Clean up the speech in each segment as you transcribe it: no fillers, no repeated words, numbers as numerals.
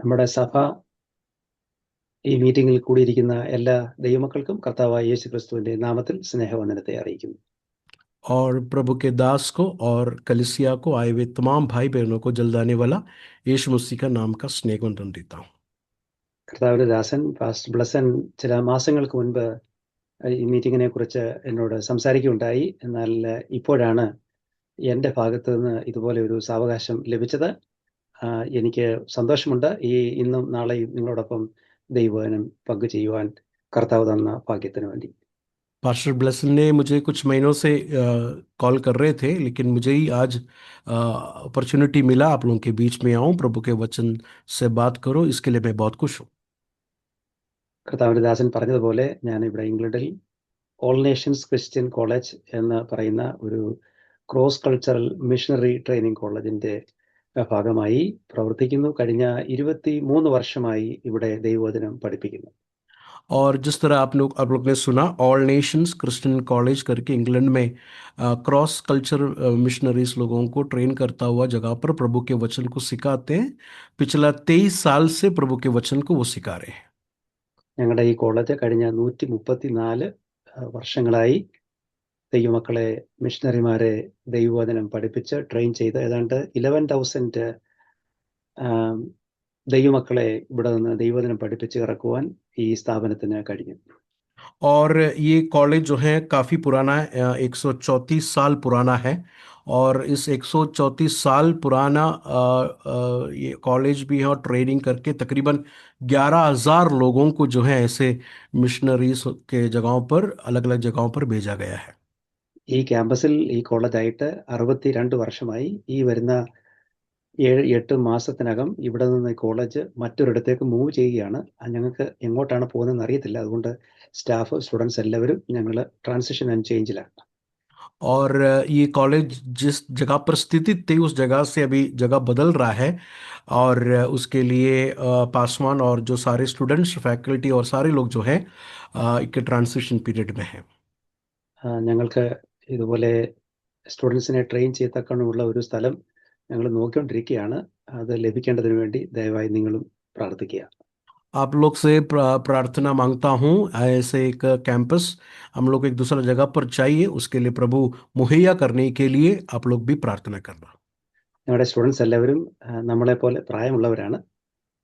നമ്മുടെ സഭ ഈ മീറ്റിംഗിൽ കൂടിയിരിക്കുന്ന എല്ലാ ദൈവമക്കൾക്കും കർത്താവായ യേശു ക്രിസ്തുവിന്റെ നാമത്തിൽ സ്നേഹവന്ദനത്തെ അറിയിക്കുന്നു. और प्रभु के दास को और कलिसिया को आए हुए तमाम भाई बहनों को जल्दाने वाला यीशु मसीह का नाम का स्नेहवंदन देता हूँ। കർത്താവിന്റെ ദാസൻ പാസ്റ്റർ ബ്ലസൻ ചില മാസങ്ങൾക്ക് മുൻപ് ഈ മീറ്റിങ്ങിനെ കുറിച്ച് എന്നോട് സംസാരിക്കുകയുണ്ടായി. എന്നാൽ ഇപ്പോഴാണ് എൻ്റെ ഭാഗത്ത് നിന്ന് ഇതുപോലെ ഒരു സാവകാശം ലഭിച്ചത്. എനിക്ക് സന്തോഷമുണ്ട്. ഇന്നും നാളെയും നിങ്ങളോടൊപ്പം ദൈവവചനം പങ്കുചെയ്യുവാൻ കർത്താവ് തന്ന ഭാഗ്യത്തിന് വേണ്ടി. पास्टर ब्लेसन ने मुझे कुछ महीनों से कॉल कर रहे थे, लेकिन मुझे ही आज अपॉर्चुनिटी मिला आप लोगों के बीच में आऊं, प्रभु के वचन से बात करो, इसके लिए मैं बहुत खुश हूँ। കർത്താവിന്റെ ദാസൻ പറഞ്ഞതുപോലെ ഞാൻ ഇവിടെ ഇംഗ്ലണ്ടിൽ ഓൾ നേഷൻസ് ക്രിസ്ത്യൻ കോളേജ് എന്ന് പറയുന്ന ഒരു ക്രോസ് കൾച്ചറൽ മിഷണറി ട്രെയിനിങ് കോളേജിന്റെ ഭാഗമായി പ്രവർത്തിക്കുന്നു. കഴിഞ്ഞ 23 വർഷമായി ഇവിടെ ദൈവവചനം പഠിപ്പിക്കുന്നു. और जिस तरह आप लोग ने सुना, ऑल नेशंस क्रिश्चियन कॉलेज करके इंग्लैंड में क्रॉस कल्चर मिशनरीज लोगों को ट्रेन करता हुआ जगह पर प्रभु के वचन को सिखाते हैं। पिछला 23 साल से प्रभु के वचन को वो सिखा रहे हैं। ഞങ്ങളുടെ ഈ കോളേജ് കഴിഞ്ഞ 134 വർഷങ്ങളായി ദൈവമക്കളെ മിഷണറിമാരെ ദൈവവചനം പഠിപ്പിച്ച് ട്രെയിൻ ചെയ്ത് ഏതാണ്ട് 11,000 ദൈവമക്കളെ ഇവിടെ നിന്ന് ദൈവവചനം പഠിപ്പിച്ച് ഇറക്കുവാൻ ഈ സ്ഥാപനത്തിന് കഴിഞ്ഞു. और ये कॉलेज जो है काफ़ी पुराना है, 134 साल पुराना है। और इस 134 साल पुराना ये कॉलेज भी है, और ट्रेनिंग करके तकरीबन 11,000 लोगों को जो है ऐसे मिशनरीज के जगहों पर, अलग अलग जगहों पर भेजा गया है। ഈ ക്യാമ്പസിൽ ഈ കോളേജായിട്ട് 62 വർഷമായി. ഈ വരുന്ന 7-8 മാസത്തിനകം ഇവിടെ നിന്ന് കോളേജ് മറ്റൊരിടത്തേക്ക് മൂവ് ചെയ്യുകയാണ്. ഞങ്ങൾക്ക് എങ്ങോട്ടാണ് പോകുന്നതെന്ന് അറിയത്തില്ല. അതുകൊണ്ട് സ്റ്റാഫ് സ്റ്റുഡൻസ് എല്ലാവരും ഞങ്ങൾ ട്രാൻസിഷൻ ആൻഡ് ചേഞ്ചിലാണ്. और ये कॉलेज जिस जगह पर स्थित थे उस जगह से अभी जगह बदल रहा है, और उसके लिए पासवान और जो सारे स्टूडेंट्स, फैकल्टी और सारे लोग जो हैं एक ट्रांसिशन पीरियड में हैं। ഞങ്ങൾക്ക് ഇതുപോലെ സ്റ്റുഡൻസിനെ ട്രെയിൻ ചെയ്യത്തക്കണ്ണമുള്ള ഒരു സ്ഥലം ഞങ്ങൾ നോക്കിക്കൊണ്ടിരിക്കുകയാണ്. അത് ലഭിക്കേണ്ടതിന് വേണ്ടി ദയവായി നിങ്ങളും പ്രാർത്ഥിക്കുക. आप लोग से प्रार्थना मांगता हूँ, ऐसे एक कैंपस हम लोग एक दूसरा जगह पर चाहिए, उसके लिए प्रभु मुहैया करने के लिए आप लोग भी प्रार्थना करना। ഞങ്ങളുടെ സ്റ്റുഡൻസ് എല്ലാവരും നമ്മളെപ്പോലെ പ്രായമുള്ളവരാണ്.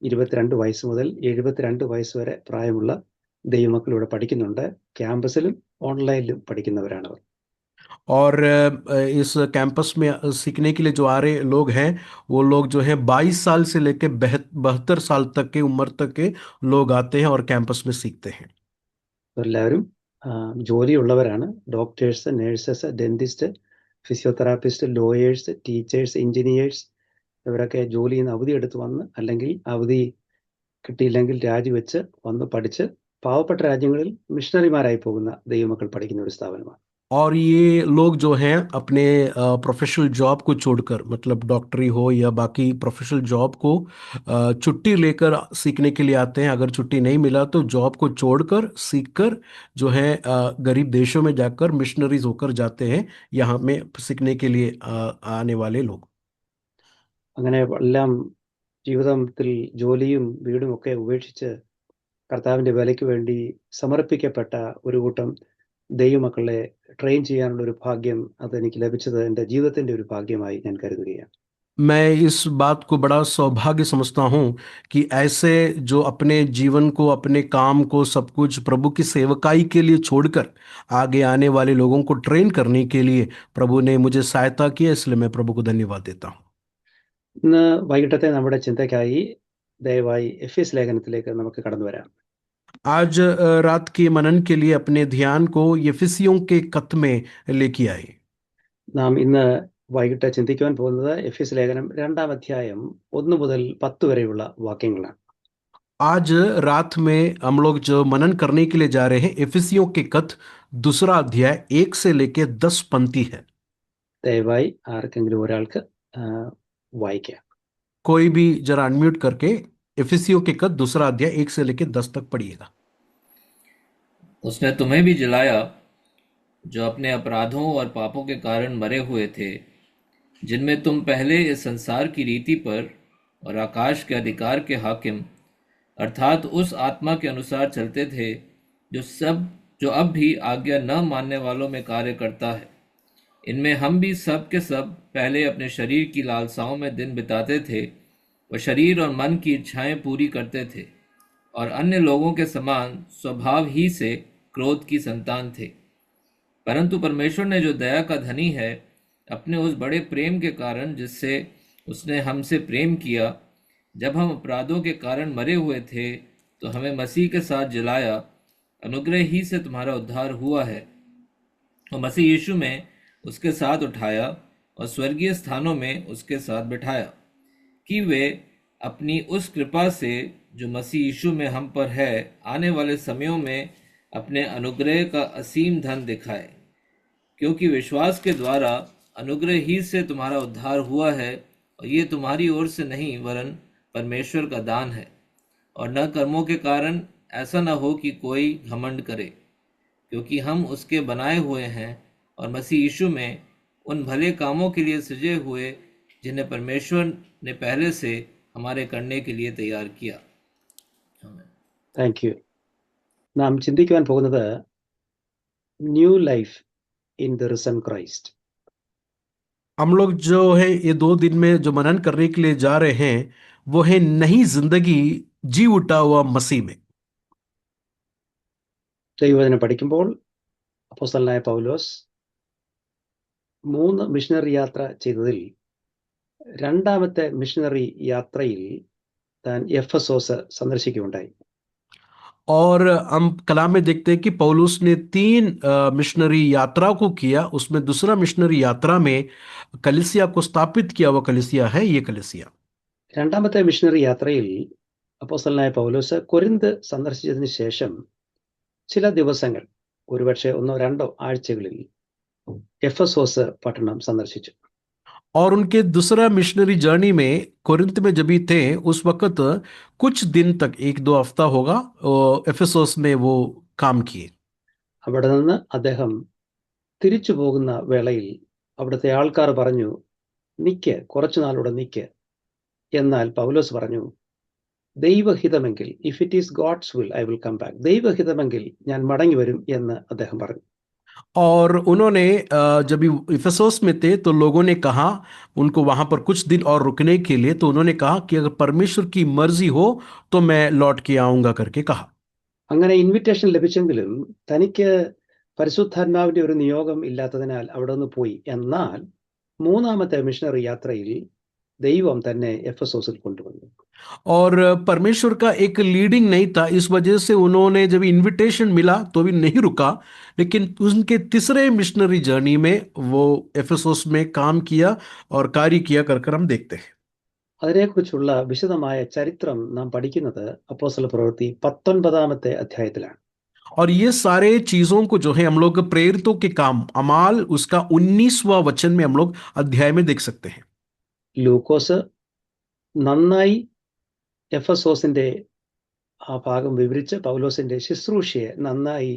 22 വയസ്സ് മുതൽ 72 വയസ്സ് വരെ പ്രായമുള്ള ദൈവമക്കൾ ഇവിടെ പഠിക്കുന്നുണ്ട്. ക്യാമ്പസിലും ഓൺലൈനിലും പഠിക്കുന്നവരാണ് അവർ. और इस कैंपस में सीखने के लिए जो आ रहे लोग हैं, वो लोग जो हैं 22 साल से लेकर 72 साल तक के उम्र तक के लोग आते हैं और कैंपस में सीखते हैं। എല്ലാവരും ജോലിയുള്ളവരാണ്. Doctors, nurses, dentist, physiotherapist, lawyers, teachers, engineers ഇവരൊക്കെ ജോലിയിൽ നിന്ന് അവധി എടുത്ത് വന്ന്, അല്ലെങ്കിൽ അവധി കിട്ടിയില്ലെങ്കിൽ രാജിവെച്ച് വന്ന് പഠിച്ച് പാവപ്പെട്ട രാജ്യങ്ങളിൽ മിഷണറിമാരായി പോകുന്ന ദൈവമക്കൾ പഠിക്കുന്ന ഒരു സ്ഥാപനമാണ്. और ये लोग जो हैं अपने प्रोफेशनल जॉब को छोड़कर, मतलब डॉक्टरी हो या बाकी प्रोफेशनल जॉब को छुट्टी लेकर सीखने के लिए आते हैं। अगर छुट्टी नहीं मिला तो जॉब को छोड़कर सीखकर जो है गरीब देशों में जाकर मिशनरीज होकर जाते हैं, यहाँ में सीखने के लिए आने वाले लोग। അങ്ങനെ എല്ലാം ജീവിതത്തിൽ ജോലിയും വീടും ഒക്കെ ഉപേക്ഷിച്ച് കർത്താവിൻ്റെ വിലയ്ക്ക് വേണ്ടി സമർപ്പിക്കപ്പെട്ട ഒരു കൂട്ടം ദൈവമക്കളെ ട്രെയിൻ ചെയ്യാനുള്ള ഒരു ഭാഗ്യം അതെനിക്ക് ലഭിച്ചത് എൻ്റെ ജീവിതത്തിൻ്റെ ഒരു ഭാഗ്യമായി ഞാൻ കരുതുകയാണ്. मैं इस बात को बड़ा सौभाग्य समझता हूँ कि ऐसे जो अपने जीवन को, अपने काम को, सब कुछ प्रभु की सेवकाई के लिए छोड़कर आगे आने वाले लोगों को ट्रेन करने के लिए प्रभु ने मुझे सहायता की है, इसलिए मैं प्रभु को धन्यवाद देता हूँ। ഇന്ന് വൈകിട്ടത്തെ നമ്മുടെ ചിന്തയ്ക്കായി ദയവായി എഫേസ് ലേഖനത്തിലേക്ക് നമുക്ക് കടന്നു വരാം. आज रात के मनन के लिए अपने ध्यान को यफिसियों के खत में लेके आए। നാം ഇന്ന് വൈകിട്ട് ചിന്തിക്കുവാൻ പോകുന്നത് എഫേസ് ലേഖനം 2-ാം അധ്യായം 1 മുതൽ 10 വരെയുള്ള വാക്യങ്ങളാണ്. आज रात में हम लोग जो मनन करने के लिए जा रहे हैं, एफिसियों के खत 2 अध्याय 1 से लेके 10 पंक्ति है। ദയവായി ആർക്കെങ്കിലും ഒരാൾക്ക് വായിക്കാം. कोई भी जरा अनम्यूट करके एफिसियों के खत 2 अध्याय 1 से लेके 10 तक पढ़िएगा। उसने तुम्हें भी जलाया जो अपने अपराधों और पापों के कारण मरे हुए थे, जिनमें तुम पहले इस संसार की रीति पर और आकाश के अधिकार के हाकिम अर्थात उस आत्मा के अनुसार चलते थे जो अब भी आज्ञा न मानने वालों में कार्य करता है। इनमें हम भी सब के सब पहले अपने शरीर की लालसाओं में दिन बिताते थे और शरीर और मन की इच्छाएं पूरी करते थे और अन्य लोगों के समान स्वभाव ही से क्रोध की संतान थे। परंतु परमेश्वर ने जो दया का धनी है, अपने उस बड़े प्रेम के कारण जिससे उसने हमसे प्रेम किया, जब हम अपराधों के कारण मरे हुए थे तो हमें मसीह के साथ जिलाया। अनुग्रह ही से तुम्हारा उद्धार हुआ है और मसीह यीशु में उसके साथ उठाया और स्वर्गीय स्थानों में उसके साथ बिठाया, कि वे अपनी उस कृपा से जो मसीह यीशु में हम पर है आने वाले समयों में अपने अनुग्रह का असीम धन दिखाए। क्योंकि विश्वास के द्वारा अनुग्रह ही से तुम्हारा उद्धार हुआ है, और ये तुम्हारी ओर से नहीं वरन परमेश्वर का दान है, और न कर्मों के कारण, ऐसा न हो कि कोई घमंड करे। क्योंकि हम उसके बनाए हुए हैं और मसीह यीशु में उन भले कामों के लिए सजे हुए जिन्हें परमेश्वर ने पहले से हमारे करने के लिए तैयार किया। Thank you. നാം ചിന്തിക്കുവാൻ പോകുന്നത് new life in the risen Christ. हम लोग जो है ये 2 दिन में जो मनन करने के लिए जा रहे हैं वो है नई जिंदगी जी उठा हुआ मसीह में. ദൈവവചനം പഠിക്കുമ്പോൾ അപ്പോസ്തലനായ പൗലോസ് 3 മിഷണറി യാത്ര ചെയ്തതിൽ രണ്ടാമത്തെ മിഷണറി യാത്രയിൽ താൻ എഫെസോസ് സന്ദർശിക്കുകയുണ്ടായി. और हम कलाम में देखते हैं कि पौलुस ने 3 मिशनरी यात्रा को किया. उसमें दूसरा मिशनरी यात्रा में कलीसिया को स्थापित किया. वो कलीसिया है ये कलीसिया. രണ്ടാമത്തെ മിഷണറി യാത്രയിൽ അപ്പോസ്തലനായ പൗലോസ് കൊരിന്ത് സന്ദർശിച്ചതിന് ശേഷം ചില ദിവസങ്ങൾ, ഒരുപക്ഷെ 1-2 ആഴ്ചകളിൽ എഫെസോസ് പട്ടണം സന്ദർശിച്ചു. और उनके दूसरा मिशनरी जर्नी में कोरिन्थ में जब भी थे उस वक्त कुछ दिन तक 1-2 हफ्ता होगा एफेसोस में वो काम किए. അവിടെ നിന്ന് അദ്ദേഹം തിരിച്ചു പോകുന്ന വേളയിൽ അവിടുത്തെ ആൾക്കാർ പറഞ്ഞു, നിക്ക്, കുറച്ചു നാളൂടെ നിക്ക്. എന്നാൽ പൗലോസ് പറഞ്ഞു, ദൈവഹിതമെങ്കിൽ, if it is God's will I will come back, ദൈവഹിതമെങ്കിൽ ഞാൻ മടങ്ങി വരും എന്ന് അദ്ദേഹം പറഞ്ഞു. और उन्होंने जब इफेसोस में थे तो लोगों ने कहा उनको वहां पर कुछ दिन और रुकने के लिए, तो उन्होंने कहा कि अगर परमेश्वर की मर्जी हो तो मैं लौट के आऊंगा करके कहा. അങ്ങനെ ഇൻവിറ്റേഷൻ ലഭിച്ചെങ്കിലും തനിക്ക് പരിശുദ്ധാത്മാവിന്റെ ഒരു നിയോഗം ഇല്ലാത്തതിനാൽ അവിടെ നിന്ന് പോയി. എന്നാൽ മൂന്നാമത്തെ മിഷണറി യാത്രയിൽ ദൈവം തന്നെ എഫെസോസിൽ കൊണ്ടുവന്നു. और परमेश्वर का एक लीडिंग नहीं था, इस वजह से उन्होंने जब इनविटेशन मिला तो भी नहीं रुका, लेकिन उनके तीसरे मिशनरी जर्नी में वो एफेसोस में काम किया और कार्य किया कर हम देखते हैं. അതിനെക്കുറിച്ചുള്ള വിശദമായ ചരിത്രം നാം പഠിക്കുന്നത് അപ്പോസ്തല പ്രവൃത്തി 19-ാമത്തെ അധ്യായത്തിലാണ്. और ये सारे चीजों को जो है हम लोग प्रेरितों के काम अमाल उसका 19वां वचन में हम लोग अध्याय में देख सकते हैं. ലൂക്കോസ് നന്നായി എഫെസോസിന്റെ ആ ഭാഗം വിവരിച്ച് പൗലോസിന്റെ ശുശ്രൂഷയെ നന്നായി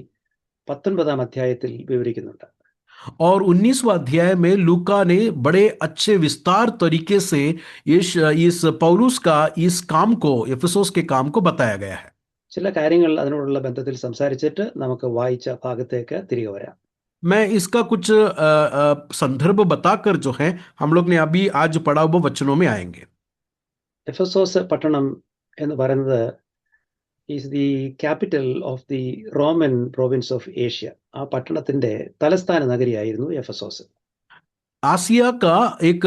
19-ാം അധ്യായത്തിൽ വിവരിക്കുന്നുണ്ട്. और 19वां अध्याय में लूका ने बड़े अच्छे विस्तार तरीके से इस पौलुस का इस काम को, एफेसोस के काम को बताया गया है. ചില കാര്യങ്ങൾ അതിനോടുള്ള ബന്ധത്തിൽ സംസാരിച്ചിട്ട് നമുക്ക് വായിച്ച ഭാഗത്തേക്ക് തിരികെ വരാം. मैं इसका कुछ संदर्भ बताकर जो है हम लोग ने अभी आज पढ़ा हुआ वचनों में आएंगे. എഫെസോസ് പട്ടണം എന്ന് പറയുന്നത് is the capital of the Roman province of Asia. ആ പട്ടണത്തിന്റെ തലസ്ഥാന നഗരിയായിരുന്നു എഫെസോസ്. आसिया का एक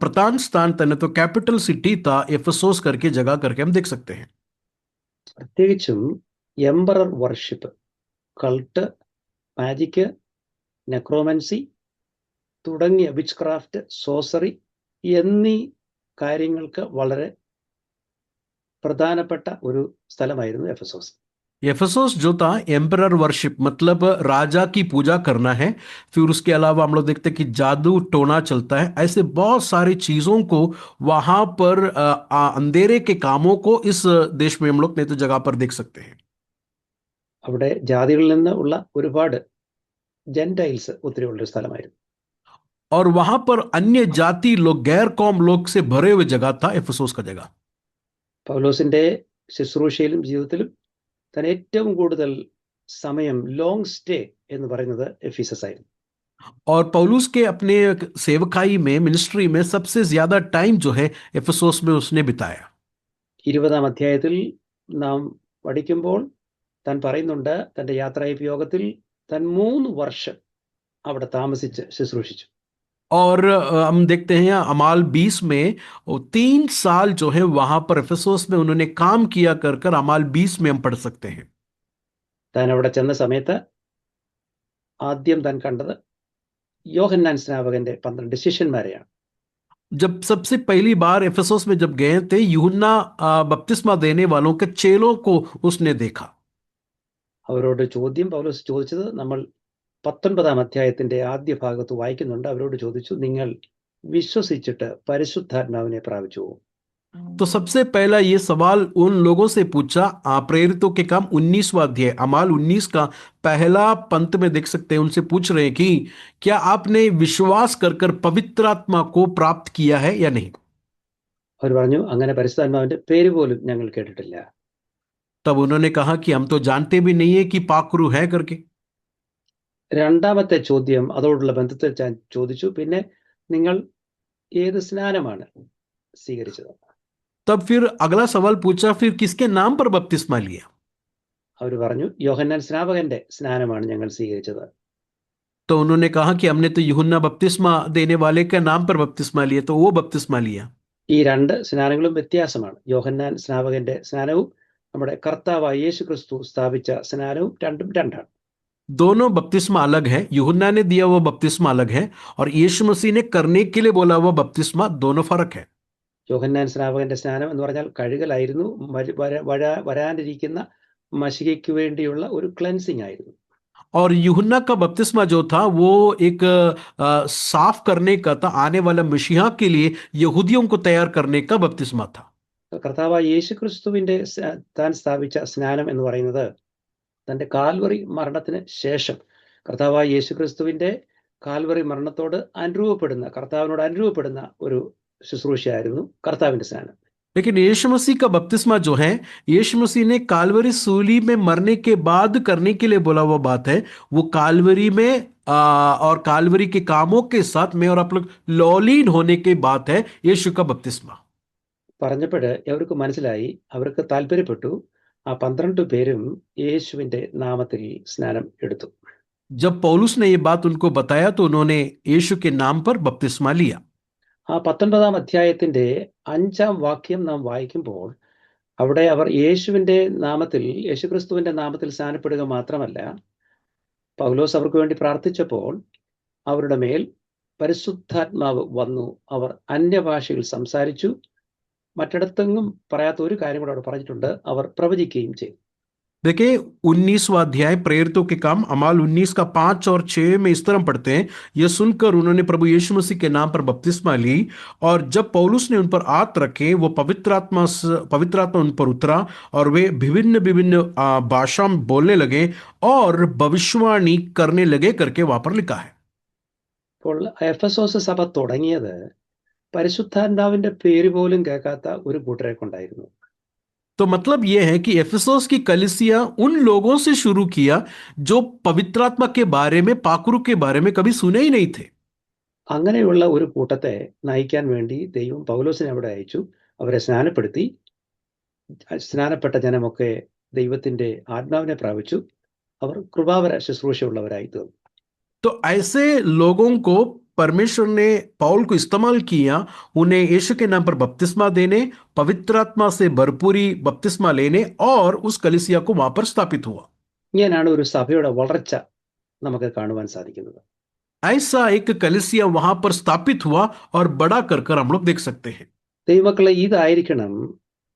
प्रधान स्थान था, तो कैपिटल सिटी था एफेसोस करके जगह करके हम देख सकते हैं. പ്രത്യേകിച്ചും എംപറർ വർഷിപ്പ്, കൾട്ട്, മാജിക്, നെക്രോമൻസി തുടങ്ങിയ വിച്ച് ക്രാഫ്റ്റ്, സോസറി എന്നീ കാര്യങ്ങൾക്ക് വളരെ പ്രധാനപ്പെട്ട ഒരു സ്ഥലമായിരുന്നു എഫെസോസ്. एफेसोस जो था एम्परर वर्शिप मतलब राजा की पूजा करना है. फिर उसके अलावा हम लोग देखते हैं कि जादू टोना चलता है. ऐसे बहुत सारी चीजों को वहां पर अंधेरे के कामों को इस देश में हम लोग नहीं तो जगह पर देख सकते हैं. അവിടെ ജാതികളിൽ നിന്ന് ഉള്ള ഒരുപാട് ജെന്റൈൽസ് ഒത്തിരി ഉള്ളൊരു സ്ഥലമായിരുന്നു. और वहां पर अन्य जाति लोग, गैर कौम लोग से भरे हुए जगह था एफेसोस का जगह। പൗലോസിന്റെ ശുശ്രൂഷയിലും ജീവിതത്തിലും താൻ ഏറ്റവും കൂടുതൽ സമയം ലോങ് സ്റ്റേ എന്ന് പറയുന്നത് എഫീസസ് ആയിരുന്നു. और पौलुस के अपने सेवकाई में, मिनिस्ट्री में सबसे ज्यादा टाइम जो है एफेसोस में उसने बिताया। 20-ാം അധ്യായത്തിൽ നാം പഠിക്കുമ്പോൾ താൻ പറയുന്നുണ്ട്, തൻ്റെ യാത്രായപ്യോഗത്തിൽ താൻ 3 വർഷം അവിടെ താമസിച്ച് ശുശ്രൂഷിച്ചു. और हम देखते हैं अमाल 20 में 3 साल जो है वहां पर एफेसोस में उन्होंने काम किया कर कर अमाल 20 में हम पढ़ सकते हैं। താൻ അവിടെ ചെന്ന സമയത്ത് ആദ്യം താൻ കണ്ടത് യോഹന്നാൻ സ്നാപകന്റെ 12 ശിഷ്യന്മാരെയാണ്. जब सबसे पहली बार एफेसोस में जब गए थे, यूहन्ना बपतिस्मा देने वालों के चेलों को उसने देखा। അവരോട് ചോദ്യം പൗലോസ് ചോദിച്ചത് നമ്മൾ 19-ാം അധ്യായത്തിന്റെ ആദ്യ ഭാഗത്ത് വായിക്കുന്നുണ്ട്. അവരോട് ചോദിച്ചു, നിങ്ങൾ വിശ്വസിച്ചിട്ട് പരിശുദ്ധാത്മാവിനെ പ്രാപിച്ചുവോ? तो सबसे पहला ये सवाल उन लोगों से पूछा, प्रेरितों के काम 19वां अध्याय अमाल 19 का पहला पंत में देख सकते हैं। उनसे पूछ रहे हैं कि क्या आपने विश्वास कर कर पवित्र आत्मा को प्राप्त किया है या नहीं। അവർ പറഞ്ഞു, അങ്ങനെ പരിശുദ്ധാത്മാവിന്റെ പേര് പോലും ഞങ്ങൾ കേട്ടിട്ടില്ല. तब उन्होंने कहा कि हम तो जानते भी नहीं है कि पाकरू है करके। രണ്ടാമത്തെ ചോദ്യം അതോടുള്ള ബന്ധത്തിൽ ഞാൻ ചോദിച്ചു, പിന്നെ നിങ്ങൾ ഏത് സ്നാനമാണ് സ്വീകരിച്ചത്? तब फिर अगला सवाल पूछा, फिर किसके नाम पर बपतिस्मा लिया। അവർ പറഞ്ഞു, യോഹന്നാൻ സ്നാപകന്റെ സ്നാനമാണ് ഞങ്ങൾ സ്വീകരിച്ചത്. तो उन्होंने कहा कि हमने तो यूहन्ना बपतिस्मा देने वाले के नाम पर बपतिस्मा लिया, तो वो बपतिस्मा लिया। ഈ രണ്ട് സ്നാനങ്ങളും വ്യത്യാസമാണ്. യോഹന്നാൻ സ്നാപകന്റെ സ്നാനവും നമ്മുടെ കർത്താവായ യേശു ക്രിസ്തു സ്ഥാപിച്ച സ്നാനവും രണ്ടും രണ്ടാണ്. दोनों बपतिस्मा अलग है। यूहन्ना ने दिया हुआ बपतिस्मा अलग है और यीशु मसीह ने करने के लिए बोला हुआ बपतिस्मा, दोनों फर्क है। യോഹന്നാൻ സ്നാപകന്റെ സ്നാനം എന്ന് പറഞ്ഞാൽ കഴുകലായിരുന്നു, വരാനിരിക്കുന്ന മശികയ്ക്ക് വേണ്ടിയുള്ള ഒരു ക്ലെൻസിങ് ആയിരുന്നു. और यूहन्ना का बपतिस्मा जो था वो एक साफ करने का था, आने वाला मसीहा के लिए यहूदियों को तैयार करने का बपतिस्मा था। കർത്താവായ യേശു ക്രിസ്തുവിന്റെ താൻ സ്ഥാപിച്ച സ്നാനം എന്ന് പറയുന്നത് തൻ്റെ കാൽവറി മരണത്തിന് ശേഷം കർത്താവായ യേശു ക്രിസ്തുവിന്റെ കാൽവറി മരണത്തോട് അനുരൂപപ്പെടുന്ന, കർത്താവിനോട് അനുരൂപപ്പെടുന്ന ഒരു ശുശ്രൂഷയായിരുന്നു കർത്താവിന്റെ സ്നാനം. लेकिन यीशु मसीह का बपतिस्मा जो है, यीशु मसीह ने कालवरी सूली में मरने के बाद करने के लिए बोला हुआ बात है। वो कालवरी में और कालवरी के कामों के साथ में और आप लोग लौलीन होने की बात है यीशु का बपतिस्मा। പറഞ്ഞപ്പോൾ അവർക്ക് മനസ്സിലായി, അവർക്ക് താല്പര്യപ്പെട്ടു. ആ 12 പേരും യേശുവിന്റെ നാമത്തിൽ സ്നാനം എടുത്തു. जब पौलुस ने ये बात उनको बताया तो उन्होंने यीशु के नाम पर बपतिस्मा लिया। ആ 19-ാം അധ്യായത്തിന്റെ 5-ാം വാക്യം നാം വായിക്കുമ്പോൾ അവിടെ അവർ യേശുവിന്റെ നാമത്തിൽ, യേശുക്രിസ്തുവിന്റെ നാമത്തിൽ സ്നാനപ്പെടുക മാത്രമല്ല, പൗലോസ് അവർക്ക് വേണ്ടി പ്രാർത്ഥിച്ചപ്പോൾ അവരുടെ മേൽ പരിശുദ്ധാത്മാവ് വന്നു. അവർ അന്യഭാഷയിൽ സംസാരിച്ചു. മറ്റിടത്തെങ്ങും പറയാത്ത ഒരു കാര്യം കൂടെ അവിടെ പറഞ്ഞിട്ടുണ്ട്, അവർ പ്രവചിക്കുകയും ചെയ്തു. देखिए 19वां अध्याय प्रेरितों के काम अमाल 19 का 5 और 6 में इस तरह पढ़ते हैं, यह सुनकर उन्होंने प्रभु यीशु मसीह के नाम पर बपतिस्मा ली और जब पौलुस ने उन पर हाथ रखे वो पवित्र आत्मा उन पर उतरा और वे विभिन्न विभिन्न भाषा में बोलने लगे और भविष्यवाणी करने लगे करके वहां पर लिखा है। അപ്പോൾ എഫെസോസ് സഭ തുടങ്ങിയത് പരിശുദ്ധാത്മാവിന്റെ പേര് പോലും കേൾക്കാത്ത ഒരു കൂട്ടരെ കൊണ്ടായിരുന്നു. तो मतलब यह है कि एफेसोस की कलीसिया उन लोगों से शुरू किया जो पवित्र आत्मा के बारे में, पाकुरु के बारे में कभी सुने ही नहीं थे। അങ്ങനെയുള്ള ഒരു കൂട്ടത്തെ നയിക്കാൻ വേണ്ടി ദൈവം പൗലോസിനെ അവിടെ അയച്ചു. അവരെ സ്നാനപ്പെടുത്തി. സ്നാനപ്പെട്ട ജനമൊക്കെ ദൈവത്തിന്റെ ആത്മാവിനെ പ്രാപിച്ചു. അവർ കൃപാവര ശുശ്രൂഷയുള്ളവരായി തീർന്നു. तो ऐसे लोगों को परमेश्वर ने पौल को इस्तेमाल किया, उन्हें यीशु के नाम पर बपतिस्मा देने, पवित्र आत्मा से भरपूरी बपतिस्मा लेने और उस कलीसिया को वहां पर स्थापित हुआ। ഇങ്ങനെയാണ് ഒരു സഭയുടെ വളർച്ച നമുക്ക് കാണുവാൻ സാധിക്കുന്നത്. ऐसा एक कलीसिया वहां पर स्थापित हुआ और बड़ा कर कर हम लोग देख सकते हैं। ദൈവമക്കളെ, ഇതായിരിക്കണം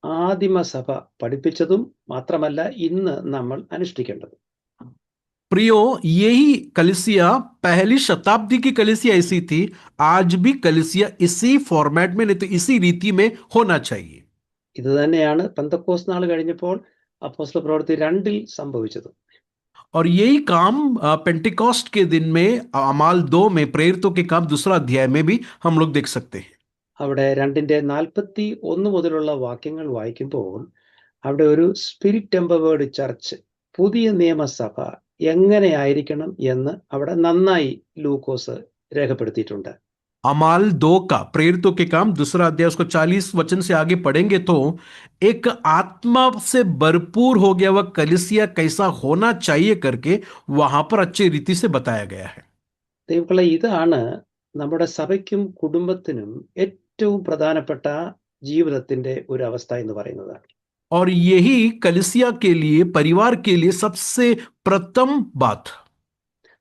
ആദിമ സഭ പഠിപ്പിച്ചതും മാത്രമല്ല ഇന്ന് നമ്മൾ അനുഷ്ഠിക്കേണ്ടത്. प्रियो, यही कलीसिया पहली शताब्दी की कलीसिया ऐसी थी, आज भी कलीसिया इसी फॉर्मेट में, नहीं तो इसी रीति में होना चाहिए। ഇത് തന്നെയാണ് പെന്തക്കോസ്ത് നാൾ കഴിഞ്ഞപ്പോൾ അപ്പോസ്തല പ്രവൃത്തി 2 സംഭവിച്ചത്. और यही काम पेंटिकॉस्ट के दिन में अमाल 2 में प्रेरितों के काम 2 अध्याय में भी हम लोग देख सकते हैं. അവിടെ 2:41 മുതലുള്ള വാക്യങ്ങൾ വായിക്കുമ്പോൾ അവിടെ ഒരു സ്പിരിറ്റ് എംപവേർഡ് ചർച്ച്, പുതിയ നിയമസഭ എങ്ങനെയായിരിക്കണം എന്ന് അവിടെ നന്നായി ലൂക്കോസ് രേഖപ്പെടുത്തിയിട്ടുണ്ട്. अमाल 2 का प्रेरितों के काम 2 अध्याय उसको 40 वचन से आगे पढ़ेंगे तो एक आत्मा से भरपूर हो गया वह कलीसिया कैसा होना चाहिए करके वहां पर अच्छी रीति से बताया गया है. ദൈവങ്ങളെ, ഇതാണ് നമ്മുടെ സഭയ്ക്കും കുടുംബത്തിനും ഏറ്റവും പ്രധാനപ്പെട്ട ജീവിതത്തിന്റെ ഒരു അവസ്ഥ എന്ന് പറയുന്നത്. और यही कलीसिया के लिए, परिवार के लिए सबसे प्रथम बात.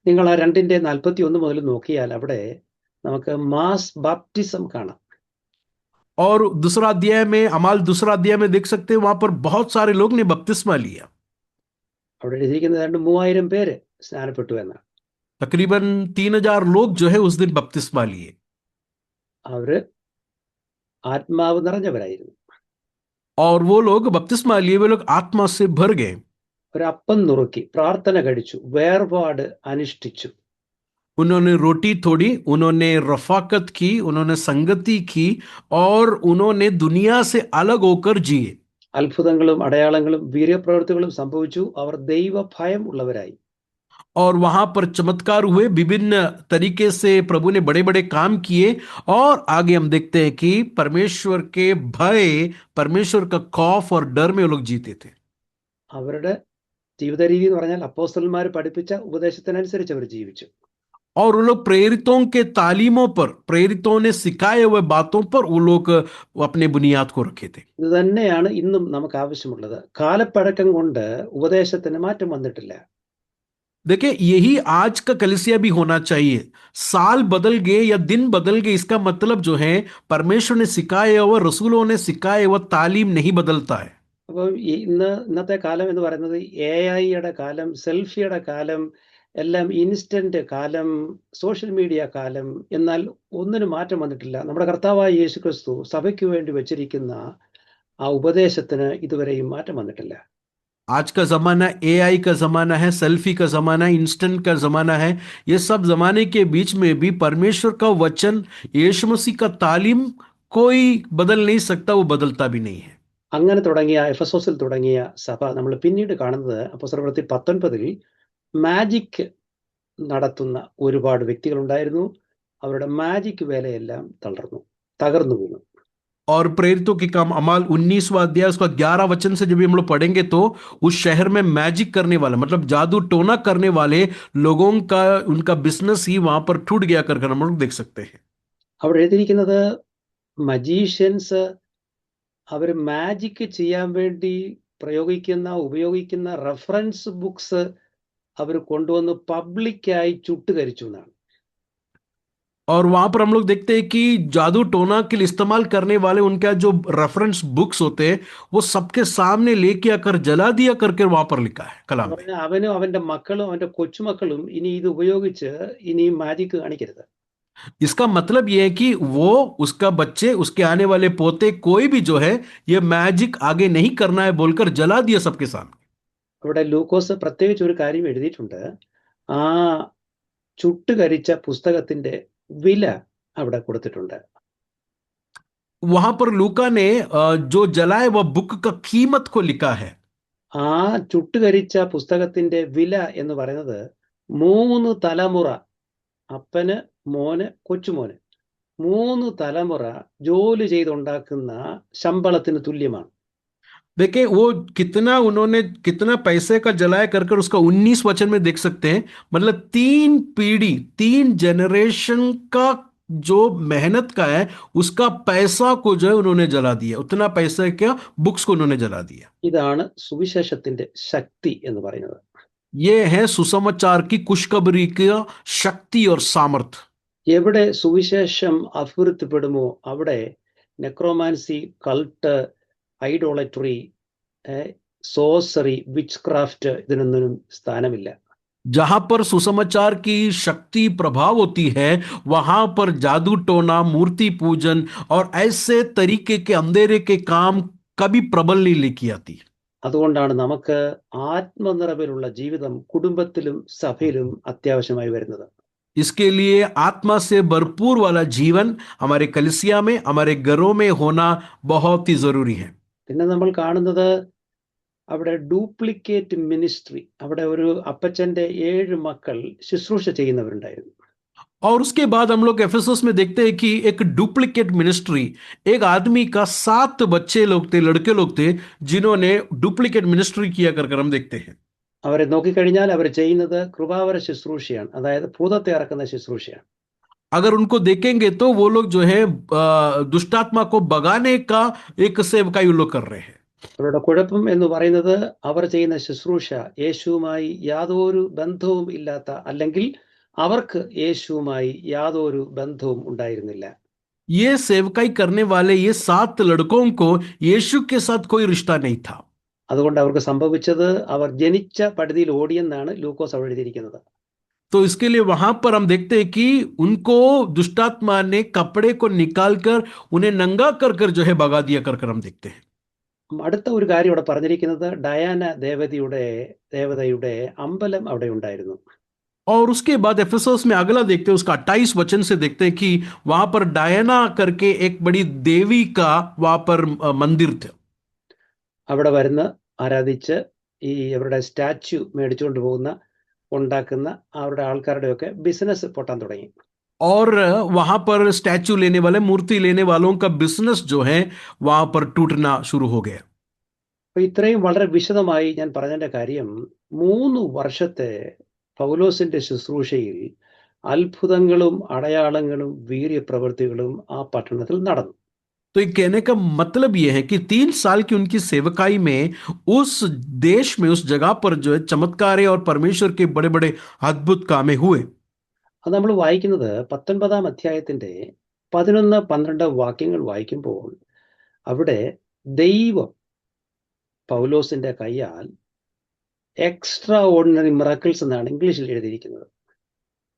നിങ്ങൾ ആ 2:41 മുതൽ നോക്കിയാൽ അവിടെ നമുക്ക് മാസ് ബാപ്റ്റിസം കാണാം. और 2 अध्याय में, अमाल 2 अध्याय में देख सकते हैं वहां पर बहुत सारे लोग ने बपतिस्मा लिया. അവിടെ എഴുതിയിരിക്കുന്നത് 3000 പേര് സ്നാനപ്പെട്ടു എന്നാണ്. तकरीबन 3000 लोग जो है उस दिन बपतिस्मा लिए. അവര് ആത്മാവ് നിറഞ്ഞവരായിരുന്നു. और वो लोग बपतिस्मा लिए, वे लोग आत्मा से भर गए. ഒരു അപ്പം നുറുക്കി പ്രാർത്ഥന കഴിച്ചു, വേർപാട് അനുഷ്ഠിച്ചു. उन्होंने रोटी तोड़ी, उन्होंने रफाकत की, उन्होंने संगति की और उन्होंने दुनिया से अलग होकर जिए. അത്ഭുതങ്ങളും അടയാളങ്ങളും വീര്യപ്രവൃത്തികളും സംഭവിച്ചു. അവർ ദൈവഭയം ഉള്ളവരായി. और वहां पर चमत्कार हुए, विभिन्न तरीके से प्रभु ने बड़े बड़े काम किए. और आगे हम देखते हैं कि परमेश्वर के भय, परमेश्वर का खौफ और डर में वो लोग जीते थे. അവരുടെ ജീവിത രീതി എന്ന് പറഞ്ഞാൽ അപ്പോസ്തലന്മാർ പഠിപ്പിച്ച ഉപദേശത്തിനനുസരിച്ച് അവർ ജീവിച്ചു. और वो लोग प्रेरितों के तालीमों पर, प्रेरितों ने सिखाए हुए बातों पर वो लोग अपने बुनियाद को रखे थे. ഇത് തന്നെയാണ് ഇന്നും നമുക്ക് ആവശ്യമുള്ളത്. കാലപ്പഴക്കം കൊണ്ട് ഉപദേശത്തിന് മാറ്റം വന്നിട്ടില്ല. देखिए, यही आज का कलीसिया भी होना चाहिए. साल बदल गए या दिन बदल गए, इसका मतलब जो है परमेश्वर ने सिखाया हुआ, रसूलों ने सिखाया हुआ तालीम नहीं बदलता है. അപ്പോൾ ഇന്നത്തെ കാലം എന്ന് പറയുന്നത് AI-യുടെ കാലം, സെൽഫിയുടെ കാലം, എല്ലാം ഇൻസ്റ്റന്റ് കാലം, സോഷ്യൽ മീഡിയ കാലം. എന്നാൽ ഒന്നിനും മാറ്റം വന്നിട്ടില്ല. നമ്മുടെ കർത്താവായ യേശുക്രിസ്തു സഭയ്ക്ക് വേണ്ടി വെച്ചിരിക്കുന്ന ആ ഉപദേശത്തിന് ഇതുവരെയും മാറ്റം വന്നിട്ടില്ല. आज का जमाना AI का जमाना है, सेल्फी का जमाना है, इंस्टेंट का जमाना है. ये सब जमाने के बीच में भी परमेश्वर का वचन, यीशु मसीह का तालीम कोई बदल नहीं सकता, वो बदलता भी नहीं है. അങ്ങനെ തുടങ്ങിയ എഫെസോസിൽ തുടങ്ങിയ സഭ നമ്മൾ പിന്നീട് കാണുന്നത് അപ്പോസ്തലപ്രവൃത്തി 19 മാജിക് നടത്തുന്ന ഒരുപാട് വ്യക്തികളുണ്ടായിരുന്നു. അവരുടെ മാജിക് വേലയെല്ലാം തകർന്നു വീണു. और प्रेरितों के काम अमाल 19वां अध्याय उसका 11 वचन से जब भी हम लोग पढ़ेंगे तो उस शहर में मैजिक करने वाला, मतलब जादू टोना करने वाले लोगों का, उनका बिजनेस ही वहां पर टूट गया कर हम लोग देख सकते हैं. അവിടെ എഴുതിയിരിക്കുന്നത് മജീഷ്യൻസ് അവർ മാജിക് ചെയ്യാൻ വേണ്ടി ഉപയോഗിക്കുന്ന റെഫറൻസ് ബുക്സ് അവർ കൊണ്ടുവന്ന് പബ്ലിക്കായി ചുട്ടുകരിച്ചു എന്നാണ്. और वहां पर हम लोग देखते हैं कि जादू टोना के लिए इस्तेमाल करने वाले उनका जो रेफरेंस बुक्स होते हैं वो सबके सामने लेके आकर जला दिया करके वहां पर लिखा है कलाम में. അവനും അവന്റെ മക്കളും അവന്റെ കൊച്ചുമക്കളും ഇനി ഇത് ഉപയോഗിച്ച് ഇനി മാജിക് കാണിക്കരുത്. इसका मतलब यह है कि वो, उसका बच्चे, उसके आने वाले पोते, कोई भी जो है ये मैजिक आगे नहीं करना है बोलकर जला दिया सबके सामने. അവിടെ ലൂക്കോസ് പ്രത്യേകിച്ച് ഒരു കാര്യം എഴുതിയിട്ടുണ്ട്. ആ ചുട്ടുകരിച്ച പുസ്തകത്തിന്റെ വില അവിടെ കൊടുത്തിട്ടുണ്ട്. वहां पर लूका ने जो जलाए वह बुक का कीमत को लिखा है. ആ ചുട്ടുകരിച്ച പുസ്തകത്തിന്റെ വില എന്ന് പറയുന്നത് 3 തലമുറ, അപ്പന്, മോന്, കൊച്ചുമോന്, 3 തലമുറ ജോലി ചെയ്തുണ്ടാക്കുന്ന ശമ്പളത്തിന് തുല്യമാണ്. देखिए वो कितना पैसे का जलाया कर उसका 19 वचन में देख सकते हैं. मतलब 3 पीढ़ी, 3 जनरेशन का जो मेहनत का है उसका पैसा को जो है उन्होंने जला दिया. उतना पैसा क्या, बुक्स को उन्होंने जला दिया. ഇതാണ് സുവിശേഷത്തിന്റെ ശക്തി എന്ന് പറയുന്നത്. ये है सुसमाचार की, खुशखबरी की शक्ति और सामर्थ. എവിടെ സുവിശേഷം അഭിവൃദ്ധിപ്പെടുമോ അവിടെ നെക്രോമാൻസി, കൾട്ട്, ഐഡോളട്രി, സോസറി, വിച്ച് ക്രാഫ്റ്റ് ഇതിനൊന്നും സ്ഥാനമില്ല. जहां पर सुसमाचार की शक्ति प्रभाव होती है वहां पर जादू टोना, मूर्ति पूजन और ऐसे तरीके के अंधेरे के काम कभी प्रबल नहीं लेके आती. അതുകൊണ്ടാണ് നമുക്ക് ആത്മനിറവിലുള്ള ജീവിതം കുടുംബത്തിലും സഭയിലും അത്യാവശ്യമായി വരുന്നത്. इसके लिए आत्मा से भरपूर वाला जीवन हमारे कलीसिया में, हमारे घरों में होना बहुत ही जरूरी है. പിന്നെ നമ്മൾ കാണുന്നത് അവിടെ ഡ്യൂപ്ലിക്കേറ്റ് മിനിസ്ട്രി. അവിടെ ഒരു അപ്പച്ചന്റെ 7 മക്കൾ ശുശ്രൂഷ ചെയ്യുന്നവരുണ്ടായിരുന്നു. और उसके बाद हम लोग एफेसस में देखते हैं कि एक डुप्लीकेट मिनिस्ट्री, एक आदमी का 7 बच्चे लोग थे, लड़के लोग थे, जिन्होंने डुप्लीकेट मिनिस्ट्री किया कर हम देखते हैं. അവരെ നോക്കിക്കഴിഞ്ഞാൽ അവർ ചെയ്യുന്നത് കൃപാവര ശുശ്രൂഷയാണ്, അതായത് ഭൂതത്തെ ഇറക്കുന്ന ശുശ്രൂഷയാണ്. अगर उनको देखेंगे तो वो लोग जो है दुष्टात्मा को भगाने का एक सेवकाई वो लोग कर रहे हैं. അവരുടെ കുഴപ്പം എന്ന് പറയുന്നത് അവർ ചെയ്യുന്ന ശുശ്രൂഷ യേശുവുമായി യാതൊരു ബന്ധവും ഇല്ലാത്ത, അല്ലെങ്കിൽ അവർക്ക് യേശുവുമായി യാതൊരു ബന്ധവും ഉണ്ടായിരുന്നില്ല. ये सेवकाई करने वाले ये 7 लड़कों को यीशु के साथ कोई रिश्ता नहीं था. അതുകൊണ്ട് അവർക്ക് സംഭവിച്ചത് അവർ ജനിച്ച പടുതിയിൽ ഓടിയെന്നാണ് ലൂക്കോസ് അവിടെ എഴുതിയിരിക്കുന്നത്. तो इसके लिए वहां पर हम देखते हैं कि उनको दुष्टात्मा ने कपड़े को निकालकर उन्हें नंगा कर कर जो है भगा दिया कर हम देखते हैं. അടുത്ത ഒരു കാര്യം ഇവിടെ പറഞ്ഞിരിക്കുന്നത് ഡയാന ദേവതയുടെ അമ്പലം അവിടെ ഉണ്ടായിരുന്നു. और उसके बाद एफेसस में अगला देखते हैं, उसका 28 वचन से देखते हैं कि वहां पर डायना करके एक बड़ी देवी का वहां पर मंदिर था. അവിടെ വരുന്ന ആരാധിച്ച് ഈ അവരുടെ സ്റ്റാച്യു മേടിച്ചുകൊണ്ട് പോകുന്ന ഉണ്ടാക്കുന്ന അവരുടെ ആൾക്കാരുടെയൊക്കെ ബിസിനസ് പൊട്ടാൻ തുടങ്ങി. और वहां पर स्टैचू लेने वाले, मूर्ति लेने वालों का बिजनेस जो है वहां पर टूटना शुरू हो गया. അപ്പൊ ഇത്രയും വളരെ വിശദമായി ഞാൻ പറഞ്ഞതിന്റെ കാര്യം, 3 വർഷത്തെ പൗലോസിന്റെ ശുശ്രൂഷയിൽ അത്ഭുതങ്ങളും അടയാളങ്ങളും വീര്യപ്രവൃത്തികളും ആ പട്ടണത്തിൽ നടന്നു. तो ये कहने का मतलब ये है कि 3 साल की उनकी सेवकाई में उस देश में, उस जगह पर जो है चमत्कार और परमेश्वर के बड़े बड़े अद्भुत कामें हुए. അത് നമ്മൾ വായിക്കുന്നത് 19-ാം അധ്യായത്തിന്റെ 11-12 വാക്യങ്ങൾ വായിക്കുമ്പോൾ അവിടെ ദൈവം പൗലോസിന്റെ കയ്യാൽ എക്സ്ട്രാ ഓർഡിനറി മിറക്കിൾസ് എന്നാണ് ഇംഗ്ലീഷിൽ എഴുതിയിരിക്കുന്നത്.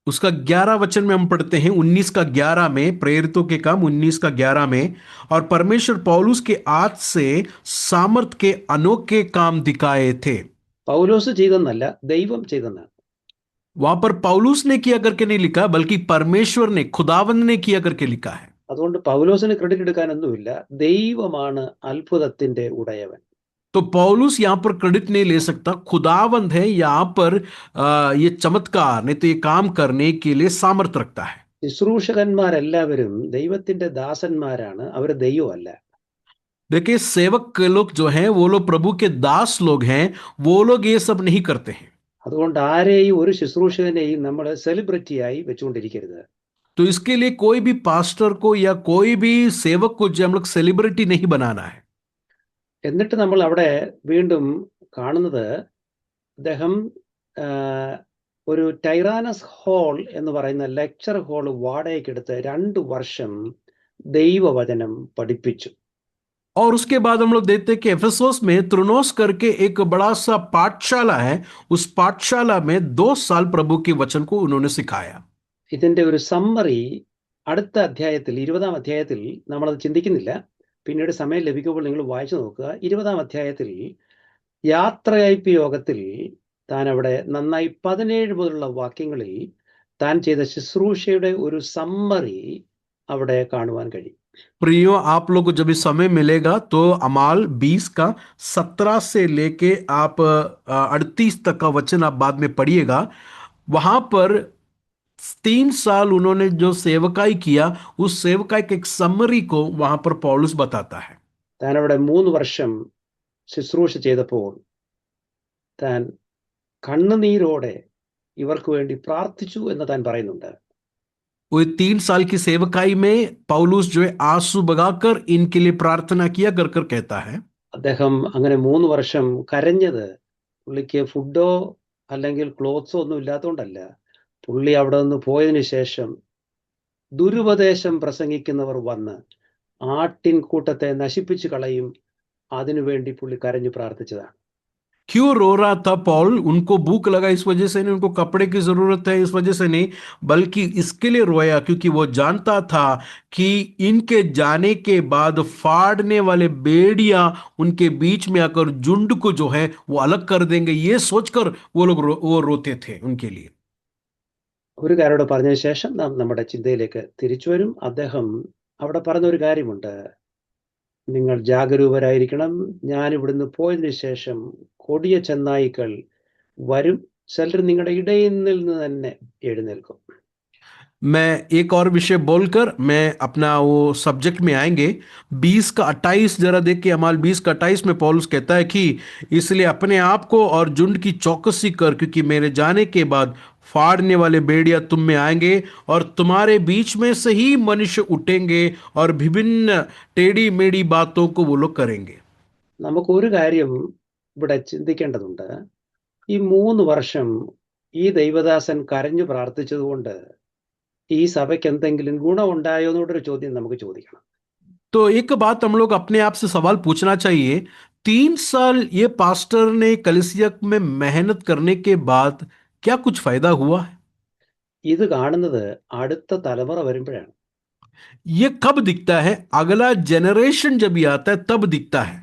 उसका 11 वचन में हम पढ़ते हैं 19 का 11 में, प्रेरितों के काम 19 का 11 में, और परमेश्वर पौलुस के हाथ से सामर्थ के अनोखे काम दिखाए थे. പൗലോസ് ചെയ്തെന്നല്ല, ദൈവം ചെയ്തെന്നാണ്. वहां पर पौलुस ने किया करके नहीं लिखा, बल्कि परमेश्वर ने, खुदावंद ने किया करके लिखा है. അതുകൊണ്ട് പൗലോസിന് ക്രെഡിറ്റ് എടുക്കാനൊന്നുമില്ല, ദൈവമാണ് അത്ഭുതത്തിന്റെ ഉടയവൻ. तो पौलुस यहां पर क्रेडिट नहीं ले सकता, खुदावंद है यहां पर ये चमत्कार, नहीं तो ये काम करने के लिए सामर्थ रखता है. ശുശ്രൂഷകന്മാരെല്ലാവരും ദൈവത്തിന്റെ ദാസന്മാരാണ്, അവർ ദൈവമല്ല. देखिए, सेवक लोग जो हैं वो लोग प्रभु के दास लोग हैं, वो लोग ये सब नहीं करते हैं. അതുകൊണ്ട് ആരെയും ഒരു ശുശ്രൂഷകനെയും നമ്മൾ സെലിബ്രിറ്റിയായി വെച്ചുകൊണ്ടിരിക്കരുത്. तो इसके लिए कोई भी पास्टर को या कोई भी सेवक को जो हम लोग सेलिब्रिटी नहीं बनाना है. എന്നിട്ട് നമ്മൾ അവിടെ വീണ്ടും കാണുന്നത് അദ്ദേഹം ഒരു ടൈറാനസ് ഹാൾ എന്ന് പറയുന്ന ലെക്ചർ ഹാൾ വാടകയ്ക്കെടുത്ത് 2 വർഷം ദൈവവചനം പഠിപ്പിച്ചു. और उसके बाद हम लोग देखते हैं कि एफेसोस में त्रुनोस करके एक बड़ा सा पाठशाला है, उस पाठशाला में 2 साल प्रभु के वचन को उन्होंने सिखाया. ഇതിന്റെ ഒരു സമ്മറി അടുത്ത അധ്യായത്തിൽ, 20-ാം അധ്യായത്തിൽ നമ്മളത് ചിന്തിക്കുന്നില്ല, പിന്നീട് സമയം ലഭിക്കുമ്പോൾ നിങ്ങൾ വായിച്ചു നോക്കുക. 20-ാം അധ്യായത്തിൽ യാത്രയയപ്പ് യോഗത്തിൽ താൻ അവിടെ നന്നായി 17 മുതലുള്ള വാക്യങ്ങളിൽ താൻ ചെയ്ത ശുശ്രൂഷയുടെ ഒരു സമ്മറി അവിടെ കാണുവാൻ കഴിയും. प्रियो, आप लोग को जब भी समय मिलेगा तो अमाल 20 का 17 से लेके आप 38 तक का वचन आप बाद में पढ़िएगा. वहां पर 3 साल उन्होंने जो सेवकाई किया, उस सेवकाई के एक समरी को वहां पर पौलुस बताता है. താൻ അവിടെ 3 വർഷം ശുശ്രൂഷ ചെയ്തപ്പോൾ താൻ കണ്ണുനീരോടെ ഇവർക്ക് വേണ്ടി പ്രാർത്ഥിച്ചു എന്ന് താൻ പറയുന്നുണ്ട്. वो 3 साल की सेवकाई में पौलुस जो है आंसू बगाकर इनके लिए प्रार्थना किया कर कहता है. അദ്ദേഹം അങ്ങനെ 3 വർഷം കരഞ്ഞത് പുള്ളിക്ക് ഫുഡോ അല്ലെങ്കിൽ ക്ലോത്ത്സോ ഒന്നും ഇല്ലാത്തതുകൊണ്ടല്ല. പുള്ളി അവിടെ നിന്ന് പോയതിനു ശേഷം ദുരുപദേശം പ്രസംഗിക്കുന്നവർ വന്ന് ആട്ടിൻകൂട്ടത്തെ നശിപ്പിച്ചു കളയും, അതിനുവേണ്ടി പുള്ളി കരഞ്ഞു പ്രാർത്ഥിച്ചതാണ്. क्यों रो रहा था पॉल? उनको भूख लगा इस वजह से नहीं, उनको कपड़े की जरूरत है इस वजह से नहीं, बल्कि इसके लिए रोया क्योंकि वो जानता था कि इनके जाने के बाद फाड़ने वाले भेड़िया उनके बीच में आकर झुंड को जो है वो अलग कर देंगे। ये सोचकर वो लोग वो रोते थे उनके लिए। ഒരു കാരോട് പറഞ്ഞതിന് ശേഷം നാം നമ്മുടെ ചിന്തയിലേക്ക് തിരിച്ചു വരും. അദ്ദേഹം അവിടെ പറഞ്ഞൊരു കാര്യമുണ്ട്, നിങ്ങൾ ജാഗരൂകരായിരിക്കണം. ഞാൻ ഇവിടുന്ന് പോയതിനു ശേഷം കൊടിയ ചെന്നായ്ക്കൾ വരും, ചിലർ നിങ്ങളുടെ ഇടയിൽ നിന്ന് തന്നെ എഴുന്നേൽക്കും. मैं एक और विषय बोलकर मैं अपना वो सब्जेक्ट में आएंगे। 20 का 28 जरा देख के, अमाल 20 का 28 में पौलुस कहता है कि इसलिए अपने आप को और झुंड की चौकसी कर, क्योंकि मेरे जाने के बाद फाड़ने वाले भेड़िया तुम में आएंगे और तुम्हारे बीच में से ही मनुष्य उठेंगे और विभिन्न टेढ़ी मेढ़ी बातों को वो लोग करेंगे। നമുക്കൊരു കാര്യം ഇവിടെ ചിന്തിക്കേണ്ടതുണ്ട്. ഈ 3 വർഷം ഈ ദൈവദാസൻ കരഞ്ഞു പ്രാർത്ഥിച്ചതുകൊണ്ട് ഈ സഭയ്ക്ക് എന്തെങ്കിലും ഗുണമുണ്ടായോ എന്നൊരു ചോദ്യം നമുക്ക് ചോദിക്കണം. तो एक बात हम लोग अपने आप से सवाल पूछना चाहिए, 3 साल ये पास्टर ने कलीसिया में मेहनत करने के बाद क्या कुछ फायदा हुआ है? ഇത് കാണുന്നത് അടുത്ത തലമുറ വരുമ്പോഴാണ്. ये कब दिखता है? अगला जनरेशन जब ये आता है तब दिखता है।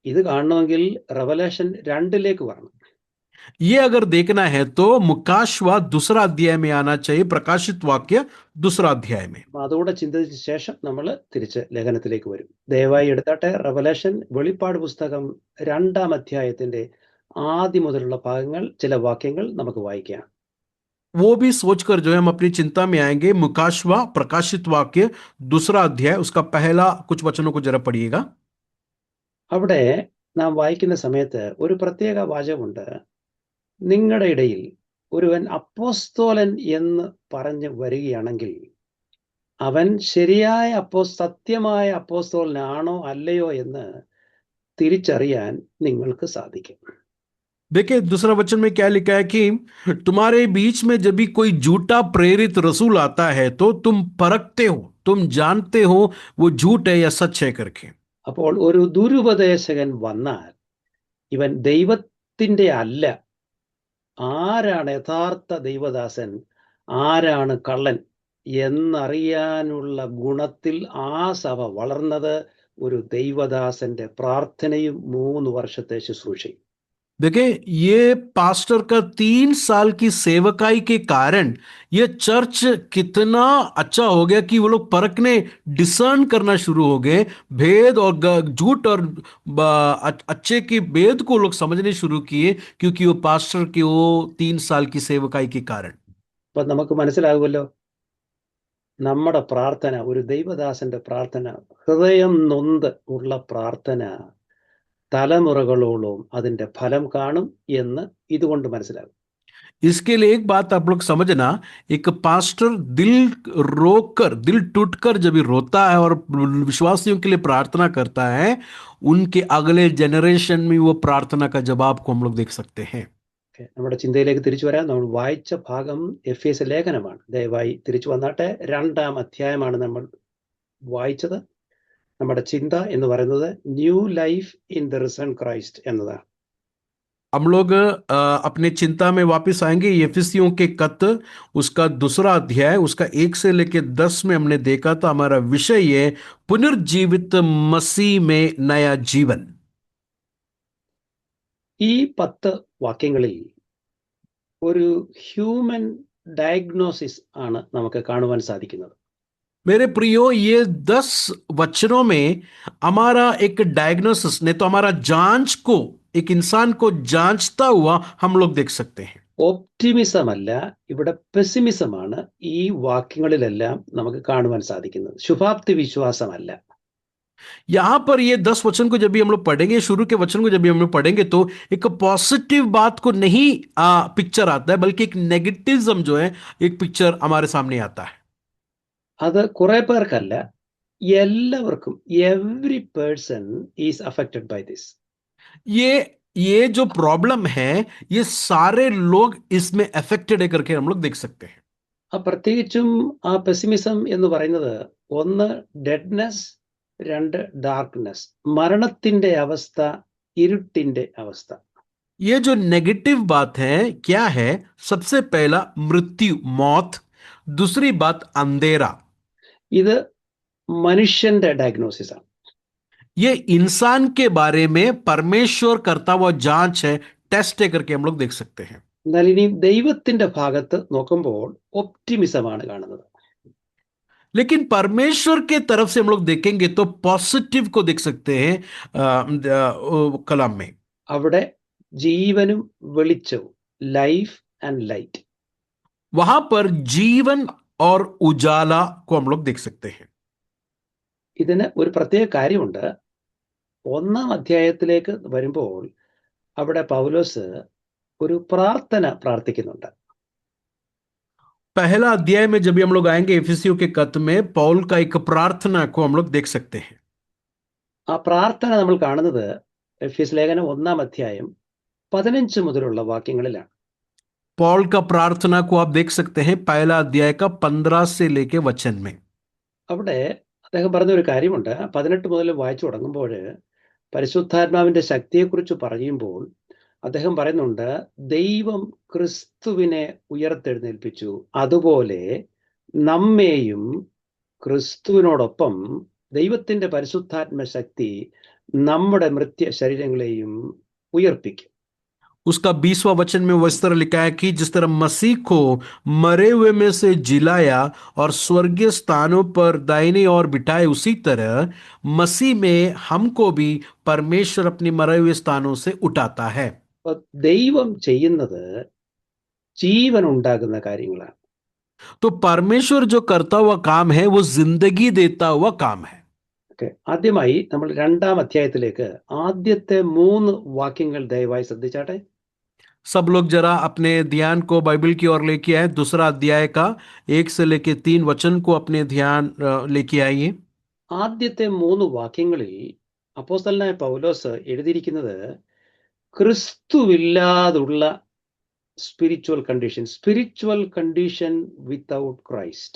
ഇത് കാണണമെങ്കിൽ റെവലേഷൻ 2ലേക്ക് വരണം. ये अगर देखना है तो मुकाशवा 2 अध्याय में आना चाहिए, प्रकाशित वाक्य 2 अध्याय में। അപ്പൊ അതുകൂടെ ചിന്തിച്ച ശേഷം നമ്മൾ തിരിച്ച് ലേഖനത്തിലേക്ക് വരും. ദയവായി എടുത്താട്ടെ റെവലേഷൻ, വെളിപ്പാട് പുസ്തകം 2-ാം അധ്യായത്തിന്റെ ആദ്യം മുതലുള്ള ഭാഗങ്ങൾ, ചില വാക്യങ്ങൾ നമുക്ക് വായിക്കാം. वो भी सोचकर जो है हम अपनी चिंता में आएंगे। मुकाशवा प्रकाशित वाक्य 2 अध्याय, उसका पहला कुछ वचनों को जरा पढ़िएगा। അവിടെ നാം വായിക്കുന്ന സമയത്ത് ഒരു പ്രത്യേക വാചകമുണ്ട്. നിങ്ങളുടെ ഇടയിൽ ഒരുവൻ അപ്പോസ്തോലൻ എന്ന് പറഞ്ഞു വരികയാണെങ്കിൽ അവൻ ശരിയായ സത്യമായ അപ്പോസ്തോലനാണോ അല്ലയോ എന്ന് തിരിച്ചറിയാൻ നിങ്ങൾക്ക് സാധിക്കും. देखिए 2 वचन में क्या लिखा है कि तुम्हारे बीच में जब भी कोई झूठा प्रेरित रसूल आता है तो तुम परखते हो, तुम जानते हो वो झूठ है या सच है करके। അപ്പോൾ ഒരു ദുരുപദേശകൻ വന്നാൽ ഇവൻ ദൈവത്തിന്റെ അല്ല, ആരാണ് യഥാർത്ഥ ദൈവദാസൻ, ആരാണ് കള്ളൻ എന്നറിയാനുള്ള ഗുണത്തിൽ ആ സഭ വളർന്നത് ഒരു ദൈവദാസന്റെ പ്രാർത്ഥനയും 3 വർഷത്തെ ശുശ്രൂഷയും. देखिए ये पास्टर का 3 साल की सेवकाई के कारण ये चर्च कितना अच्छा हो गया कि वो लोग परखने, डिसर्न करना शुरू हो गए, भेद और झूठ और अच्छे की भेद को लोग समझने शुरू किए, क्योंकि वो पास्टर के वो 3 साल की सेवकाई के कारण। അപ്പൊ നമുക്ക് മനസ്സിലാകുമല്ലോ, നമ്മുടെ പ്രാർത്ഥന, ഒരു ദൈവദാസന്റെ പ്രാർത്ഥന, ഹൃദയം നൊന്ത് ഉള്ള പ്രാർത്ഥന തലമുറകളോളം അതിന്റെ ഫലം കാണും എന്ന് ഇതുകൊണ്ട് മനസ്സിലാകും. इसके लिए एक बात आप लोग समझना, एक पास्टर दिल रोकर, दिल टूटकर जब रोता है और विश्वासियों के लिए प्रार्थना करता है, उनके अगले जनरेशन में वो प्रार्थना का जवाब को हम लोग देख सकते हैं। നമ്മുടെ ചിന്തയിലേക്ക് തിരിച്ചു വരാം. നമ്മൾ വായിച്ച ഭാഗം എഫേസ്യ ലേഖനമാണ്. ദയവായി തിരിച്ചു വന്നാട്ടെ. 2-ാം അധ്യായമാണ് നമ്മൾ വായിച്ചത്. നമ്മുടെ ചിന്ത എന്ന് പറയുന്നത് new life in the risen Christ എന്നതാണ്. हम लोग अपने चिंता में वापस आएंगे। एफिसियों के खत उसका 2 अध्याय, उसका 1 से लेकर 10 में हमने देखा था। हमारा विषय है पुनर्जीवित मसीह में नया जीवन। ഈ 10 വാക്യങ്ങളിൽ ഒരു ഹ്യൂമൻ ഡയഗ്നോസിസ് ആണ് നമുക്ക് കാണുവാൻ സാധിക്കുന്നത്. मेरे प्रियो, ये 10 वचनों में हमारा एक डायग्नोसिस, नहीं तो हमारा जांच को, एक इंसान को जांचता हुआ हम लोग देख सकते हैं। ഓപ്റ്റിമിസം അല്ല, ഇവിടെ പെസിമിസമാണ് ഈ വാക്യങ്ങളിലെല്ലാം നമുക്ക് കാണുവാൻ സാധിക്കുന്നത്. ശുഭാപ്തി വിശ്വാസമല്ല. यहां पर ये 10 वचन को जब भी हम लोग पढ़ेंगे, शुरू के वचन को जब भी हम लोग पढ़ेंगे, तो एक पॉजिटिव बात को नहीं पिक्चर आता है, बल्कि एक नेगेटिविज्म जो है एक पिक्चर हमारे सामने आता है। അത് കുറെ പേർക്കല്ല, എല്ലാവർക്കും, every person is affected by this. ये जो प्रॉब्लम है, ये सारे लोग इसमें अफेक्टेड है करके हम लोग देख सकते हैं। പ്രത്യേകിച്ചും ആ പെസിമിസം എന്ന് പറയുന്നത്, 1 ഡെഡ്നെസ്, 2 ഡാർക്ക്നെസ്, മരണത്തിന്റെ അവസ്ഥ, ഇരുട്ടിന്റെ അവസ്ഥ. ये जो नेगेटिव बात है क्या है? सबसे पहला मृत्यु, मौत। दूसरी बात अंधेरा। ഇത് മനുഷ്യന്റെ ഡയഗ്നോസിസ് ആണ്. ये इंसान के बारे में परमेश्वर करता हुआ जांच है, टेस्ट है करके हम लोग देख सकते हैं। എന്നാൽ ഇനി ദൈവത്തിന്റെ ഭാഗത്ത് നോക്കുമ്പോൾ ഒപ്റ്റിമിസമാണ് കാണുന്നത്. लेकिन परमेश्वर के तरफ से हम लोग देखेंगे तो पॉजिटिव को देख सकते हैं कलाम में। അവിടെ ജീവനും വെളിച്ചവും, ലൈഫ് ആൻഡ് ലൈറ്റ്. वहां पर जीवन और उजाला को हम लोग देख सकते हैं। ഇതിന് ഒരു പ്രത്യേക കാര്യമുണ്ട്. 1-ാം അധ്യായത്തിലേക്ക് വരുമ്പോൾ അവിടെ പൗലോസ് ഒരു പ്രാർത്ഥന പ്രാർത്ഥിക്കുന്നുണ്ട്. पहला अध्याय में जब भी हम लोग आएंगे एफिसियों के खत में पौल का एक प्रार्थना को हम लोग देख सकते हैं। ആ പ്രാർത്ഥന നമ്മൾ കാണുന്നത് എഫെസ്യ ലേഖനം 1-ാം അധ്യായം 15 മുതലുള്ള വാക്യങ്ങളിലാണ്. पौल का प्रार्थना को आप देख सकते हैं पहला अध्याय का 15 से लेके वचन में। അവിടെ അദ്ദേഹം പറഞ്ഞൊരു കാര്യമുണ്ട്. 18 മുതൽ വായിച്ചു തുടങ്ങുമ്പോൾ പരിശുദ്ധാത്മാവിന്റെ ശക്തിയെക്കുറിച്ച് പറയുമ്പോൾ അദ്ദേഹം പറയുന്നുണ്ട്, ദൈവം ക്രിസ്തുവിനെ ഉയർത്തെഴുന്നേൽപ്പിച്ചു, അതുപോലെ നമ്മെയും ക്രിസ്തുവിനോടൊപ്പം ദൈവത്തിന്റെ പരിശുദ്ധാത്മ ശക്തി നമ്മുടെ മർത്യ ശരീരങ്ങളെയും ഉയർപ്പിക്കും. उसका 20वां वचन में वो इस तरह लिखा है कि जिस तरह मसीह को मरे हुए में से जिलाया और स्वर्गीय स्थानों पर दाहिने ओर बिठाए, उसी तरह मसीह में हमको भी परमेश्वर अपने मरे हुए स्थानों से उठाता है। അപ്പൊ ദൈവം ചെയ്യുന്നത് ജീവൻ ഉണ്ടാകുന്ന കാര്യങ്ങളാണ്. तो परमेश्वर जो करता हुआ काम है वो जिंदगी देता हुआ काम है। ഓക്കെ, ആദ്യമായി നമ്മൾ 2-ാം അധ്യായത്തിലേക്ക് ആദ്യത്തെ 3 വാക്യങ്ങൾ ദയവായി ശ്രദ്ധിച്ചാട്ടെ. सब लोग जरा अपने ध्यान को बाइबल की ओर लेके आए। दूसरा अध्याय का 1 से लेके 3 वचन को अपने ध्यान लेके आइए। ആദ്യത്തെ 3 വാക്യങ്ങളിൽ അപ്പോസ്തലനായ പൗലോസ് എഴുതിയിരിക്കുന്നത് ക്രിസ്തുവില്ലാതുള്ള സ്പിരിച്വൽ കണ്ടീഷൻ വിത്തൗട്ട് ക്രൈസ്റ്റ്.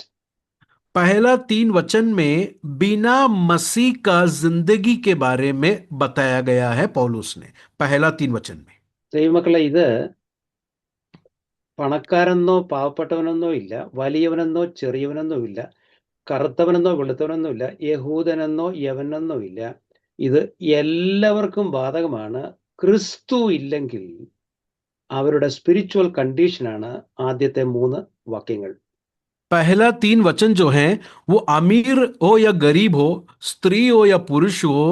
पहला 3 वचन में बिना मसीह का जिंदगी के बारे में बताया गया है पौलुस ने, पहला 3 वचन में। ദൈവമക്കളെ, ഇത് പണക്കാരെന്നോ പാവപ്പെട്ടവനെന്നോ ഇല്ല, വലിയവനെന്നോ ചെറിയവനെന്നോ ഇല്ല, കറുത്തവനെന്നോ വെളുത്തവനെന്നോ ഇല്ല, യഹൂദനെന്നോ യവനെന്നോ ഇല്ല. ഇത് എല്ലാവർക്കും ബാധകമാണ്. ക്രിസ്തു ഇല്ലെങ്കിൽ അവരുടെ സ്പിരിച്വൽ കണ്ടീഷനാണ് ആദ്യത്തെ 3 വാക്യങ്ങൾ. पहला 3 वचन जो है वो अमीर हो या गरीब हो, स्त्री हो या पुरुष हो,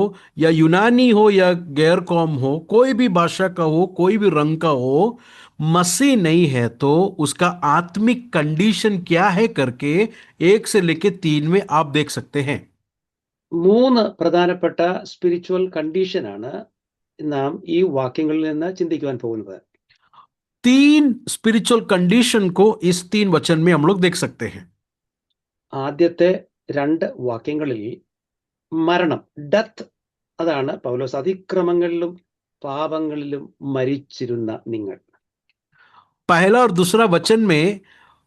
या यूनानी हो या गैर कौम हो, कोई भी भाषा का हो, कोई भी रंग का हो, मसीह नहीं है तो उसका आत्मिक कंडीशन क्या है करके 1 से लेके 3 में आप देख सकते हैं। 3 പ്രധാനപ്പെട്ട സ്പിരിച്വൽ കണ്ടീഷനാണ് നാം ഈ വാക്യങ്ങളിൽ നിന്ന് ചിന്തിക്കുവാൻ പോകുന്നത്. 3 स्पिरिचुअल कंडीशन को इस 3 वचन में हम लोग देख सकते हैं। ആദ്യത്തെ 2 വാക്യങ്ങളിൽ മരണം, ഡെത്ത്, അതാണ് പൗലോസ് അതിക്രമങ്ങളിലും പാപങ്ങളിലും മരിച്ചിരുന്ന നിങ്ങൾ. पहला और दूसरा वचन में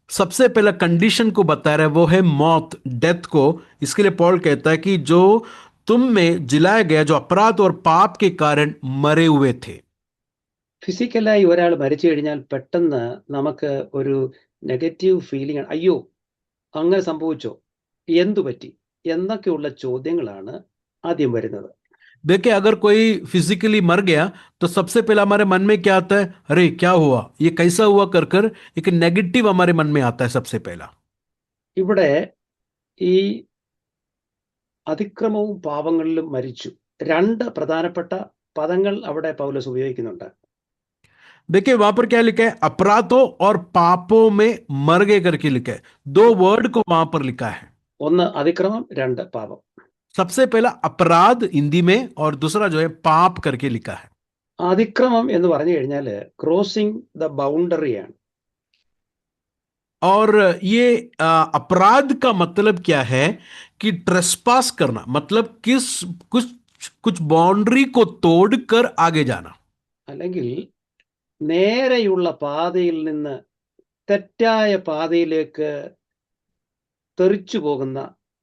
सबसे पहला कंडीशन को बता रहा है वो है मौत, डेथ को। इसके लिए पॉल कहता है कि जो तुम में जिलाया गया, जो अपराध और पाप के कारण मरे हुए थे। ഫിസിക്കലായി ഒരാൾ മരിച്ചു കഴിഞ്ഞാൽ പെട്ടെന്ന് നമുക്ക് ഒരു നെഗറ്റീവ് ഫീലിംഗ്, അയ്യോ അങ്ങനെ സംഭവിച്ചോ, എന്തു പറ്റി എന്നൊക്കെയുള്ള ചോദ്യങ്ങളാണ് ആദ്യം വരുന്നത്. देखिए, अगर कोई फिजिकली मर गया तो सबसे पहला हमारे मन में क्या आता है? अरे क्या हुआ, ये कैसा हुआ कर कर एक नेगेटिव हमारे मन में आता है सबसे पहला। ഇവിടെ ഈ അതിക്രമവും പാപങ്ങളിലും മരിച്ചു, 2 പ്രധാനപ്പെട്ട പദങ്ങൾ അവിടെ പൗലോസ് ഉപയോഗിക്കുന്നുണ്ട്. देखिए वहां पर क्या लिखा है? अपराधों और पापों में मर गए करके लिखा है। 2 वर्ड को वहां पर लिखा है। 1 അതിക്രമം, 2 പാപം. सबसे पहला अपराध हिंदी में और दूसरा जो है पाप करके लिखा है। അതിക്രമം എന്ന് പറഞ്ഞു കഴിഞ്ഞാൽ ക്രോസിംഗ് ദ ബൗണ്ടറിയാണ്. और ये अपराध का मतलब क्या है कि ट्रेसपास करना, मतलब कुछ बाउंड्री को तोड़कर आगे जाना, അല്ലെങ്കിൽ നേരെയുള്ള പാതയിൽ നിന്ന് തെറ്റായ പാതയിലേക്ക് തെറിച്ചു പോകുന്ന,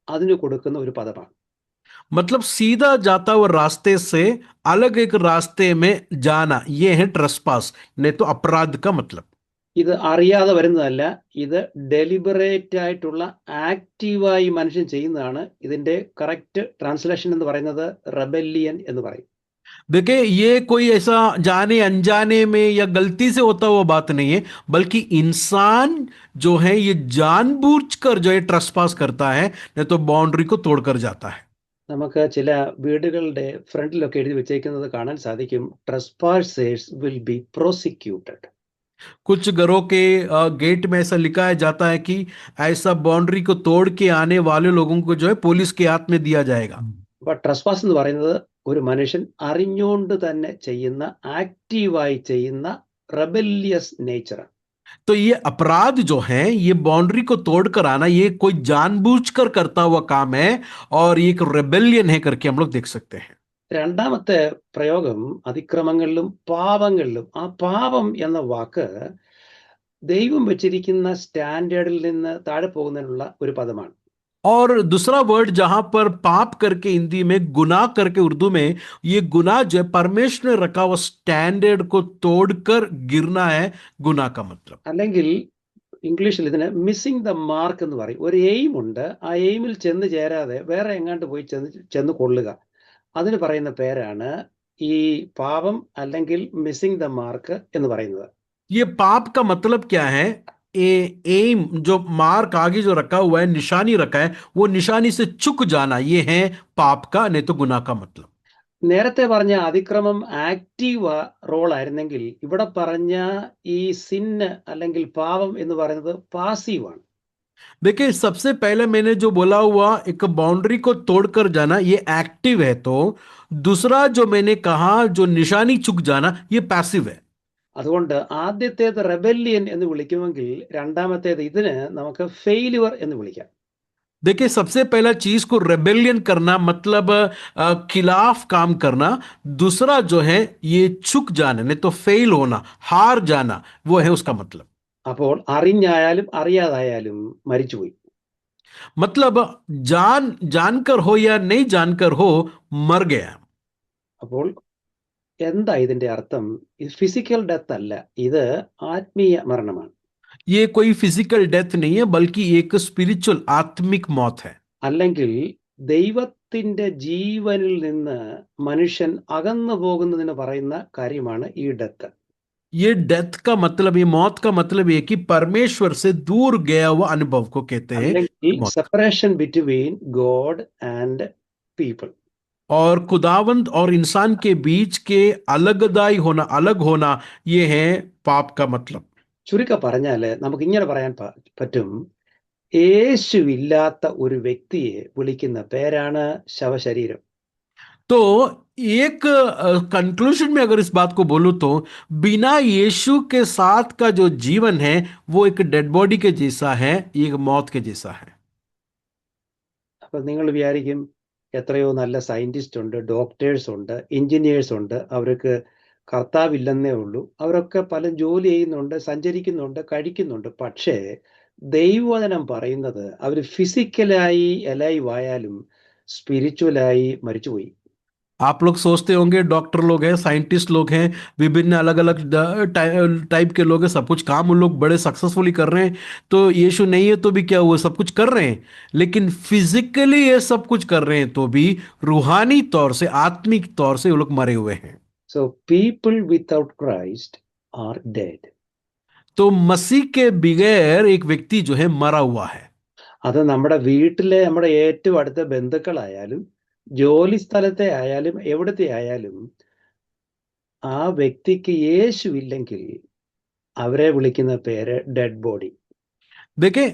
അതിന് കൊടുക്കുന്ന ഒരു പദമാണ്. मतलब सीधा जाता हुआ रास्ते से अलग एक रास्ते में जाना, ये है ट्रेसपास, नहीं तो अपराध का मतलब। ഇത് അറിയാതെ വരുന്നതല്ല, ഇത് ഡെലിബറേറ്റ് ആയിട്ടുള്ള ആക്റ്റീവായി മനുഷ്യൻ ചെയ്യുന്നതാണ്. ഇതിന്റെ കറക്റ്റ് ട്രാൻസ്ലേഷൻ എന്ന് പറയുന്നത് റെബല്ലിയൻ എന്ന് പറയും. देखिए, ये कोई ऐसा जाने अनजाने में या गलती से होता हुआ बात नहीं है, बल्कि इंसान जो है ये जानबूझकर जो है ट्रेसपास करता है, नहीं तो बाउंड्री को तोड़कर जाता है। നമുക്ക് ചില വീടുകളുടെ ഫ്രണ്ടിലൊക്കെ എഴുതി വെച്ചേക്കുന്നത് കാണാൻ സാധിക്കും, ട്രസ്പാസേഴ്സ് വിൽ ബി പ്രോസിക്യൂട്ടഡ്. कुछ घरों के गेट में ऐसा लिखा है जाता है कि ऐसा बाउंड्री को तोड़ के आने वाले लोगों को जो है पुलिस के हाथ में दिया जाएगा। അപ്പൊ ട്രസ്പാസ് എന്ന് പറയുന്നത് ഒരു മനുഷ്യൻ അറിഞ്ഞുകൊണ്ട് തന്നെ ചെയ്യുന്ന, ആക്റ്റീവായി ചെയ്യുന്ന റെബല്ലിയസ് നേച്ചറാണ്. तो ये अपराध जो है, ये बाउंड्री को तोड़कर आना, ये कोई जानबूझकर करता हुआ काम है और ये एक रेबेलियन है करके हम लोग देख सकते हैं। രണ്ടാമത്തെ പ്രയോഗം അതിക്രമങ്ങളിലും പാപങ്ങളിലും. ആ പാപം എന്ന വാക്ക് ദൈവം വെച്ചിരിക്കുന്ന സ്റ്റാൻഡേർഡിൽ നിന്ന് താഴെ പോകുന്നതിനുള്ള ഒരു പദമാണ്. और दूसरा वर्ड जहां पर पाप करके हिंदी में गुनाह करके उर्दू में, ये गुनाह जो है परमेश्वर ने रखा हुआ स्टैंडर्ड को तोड़कर गिरना है गुनाह का मतलब। അല്ലെങ്കിൽ ഇംഗ്ലീഷിൽ ഇതിന് മിസ്സിംഗ് ദ മാർക്ക് എന്ന് പറയും. ഒരു എയിം ഉണ്ട്, ആ എയിമിൽ ചെന്ന് ചേരാതെ വേറെ എങ്ങാണ്ട് പോയി ചെന്ന് കൊള്ളുക. അതിന് പറയുന്ന പേരാണ് ഈ പാപം അല്ലെങ്കിൽ മിസ്സിംഗ് ദ മാർക്ക് എന്ന് പറയുന്നത്. ये पाप का मतलब क्या है? एम, जो मार्क आगे जो रखा हुआ है, निशानी रखा है, वो निशानी से चुक जाना, ये है पाप का, नहीं तो गुनाह का मतलब। നേരത്തെ പറഞ്ഞ അതിക്രമം ആക്റ്റീവ് റോൾ ആയിരുന്നെങ്കിൽ, ഇവിടെ പറഞ്ഞ ഈ സിന്ന് അല്ലെങ്കിൽ പാപം എന്ന് പറയുന്നത് പാസീവാണ്. देखिए, सबसे पहले मैंने जो बोला हुआ एक बाउंड्री को तोड़कर जाना, ये एक्टिव है, तो दूसरा जो मैंने कहा जो निशानी चुक जाना, ये पैसिव है। അതുകൊണ്ട് ആദ്യത്തേത് റെബല്ലിയൻ എന്ന് വിളിക്കുമെങ്കിൽ, രണ്ടാമത്തേത് ഇതിന് നമുക്ക് ഫെയിലുവർ എന്ന് വിളിക്കാം. देखिए, सबसे पहला चीज को रेबेलियन करना मतलब खिलाफ काम करना, दूसरा जो है ये चुक जाना, नहीं तो फेल होना, हार जाना, वो है उसका मतलब। അപ്പോൾ അറിഞ്ഞായാലും അറിയാതായാലും മരിച്ചുപോയി. मतलब जानकर हो या नहीं जानकर हो, मर गया। അപ്പോൾ എന്താ ഇതിന്റെ അർത്ഥം? ഇത് ഫിസിക്കൽ ഡെത്ത് അല്ല, ഇത് ആത്മീയ മരണമാണ്. ये कोई फिजिकल डेथ नहीं है, बल्कि एक स्पिरिचुअल आत्मिक मौत है। അല്ലെങ്കിൽ ദൈവത്തിന്റെ ജീവനിൽ നിന്ന് മനുഷ്യൻ അകന്നു പോകുന്നതിന് പറയുന്ന കാര്യമാണ് ഈ ഡെത്ത്. ये डेथ का मतलब, ये मौत का मतलब ये कि परमेश्वर से दूर गया हुआ अनुभव को कहते हैं അല്ലെങ്കിൽ मौत। Separation between God and people. और खुदावंद और इंसान के बीच के अलगदाई होना, अलग होना, ये है पाप का मतलब। ചുരുക്കം പറഞ്ഞാല് നമുക്ക് ഇങ്ങനെ പറയാൻ പറ്റും, യേശുവില്ലാത്ത ഒരു വ്യക്തിയെ വിളിക്കുന്ന പേരാണ് ശവശരീരം. तो एक कंक्लूजन में अगर इस बात को बोलूं तो बिना यीशु के साथ का जो जीवन है वो एक डेड बॉडी के जैसा है, एक मौत के जैसा है। അപ്പൊ നിങ്ങൾ വിചാരിക്കും, എത്രയോ നല്ല സയന്റിസ്റ്റ് ഉണ്ട്, ഡോക്ടേഴ്സ് ഉണ്ട്, എഞ്ചിനീയേഴ്സ് ഉണ്ട്, അവർക്ക് കർത്താവില്ലെന്നേ ഉള്ളൂ. അവരൊക്കെ പല ജോലി ചെയ്യുന്നുണ്ട്, സഞ്ചരിക്കുന്നുണ്ട്, കഴിക്കുന്നുണ്ട്. പക്ഷേ ദൈവവചനം പറയുന്നത് അവർ ഫിസിക്കലായി എലൈവ് ആയാലും സ്പിരിച്വലായി മരിച്ചുപോയി. आप लोग सोचते होंगे डॉक्टर लोग हैं, साइंटिस्ट लोग हैं, विभिन्न अलग अलग टाइप के लोग हैं, सब कुछ काम उन लोग बड़े सक्सेसफुली कर रहे हैं, तो यीशु नहीं है तो भी क्या हुआ, सब कुछ कर रहे हैं। लेकिन फिजिकली ये सब कुछ कर रहे हैं तो भी रूहानी तौर से, आत्मिक तौर से वो लोग मरे हुए हैं। So people without Christ are dead. तो मसीह के बगैर एक व्यक्ति जो है मरा हुआ है। അത് നമ്മുടെ വീട്ടിലെ നമ്മുടെ ഏറ്റവും അടുത്ത ബന്ധുക്കളായാലും ജോലി സ്ഥലത്തെ ആയാലും എവിടത്തെ ആയാലും ആ വ്യക്തിക്ക് യേശു ഇല്ലെങ്കിൽ അവരെ വിളിക്കുന്ന പേര് ഡെഡ് ബോഡി. देखें,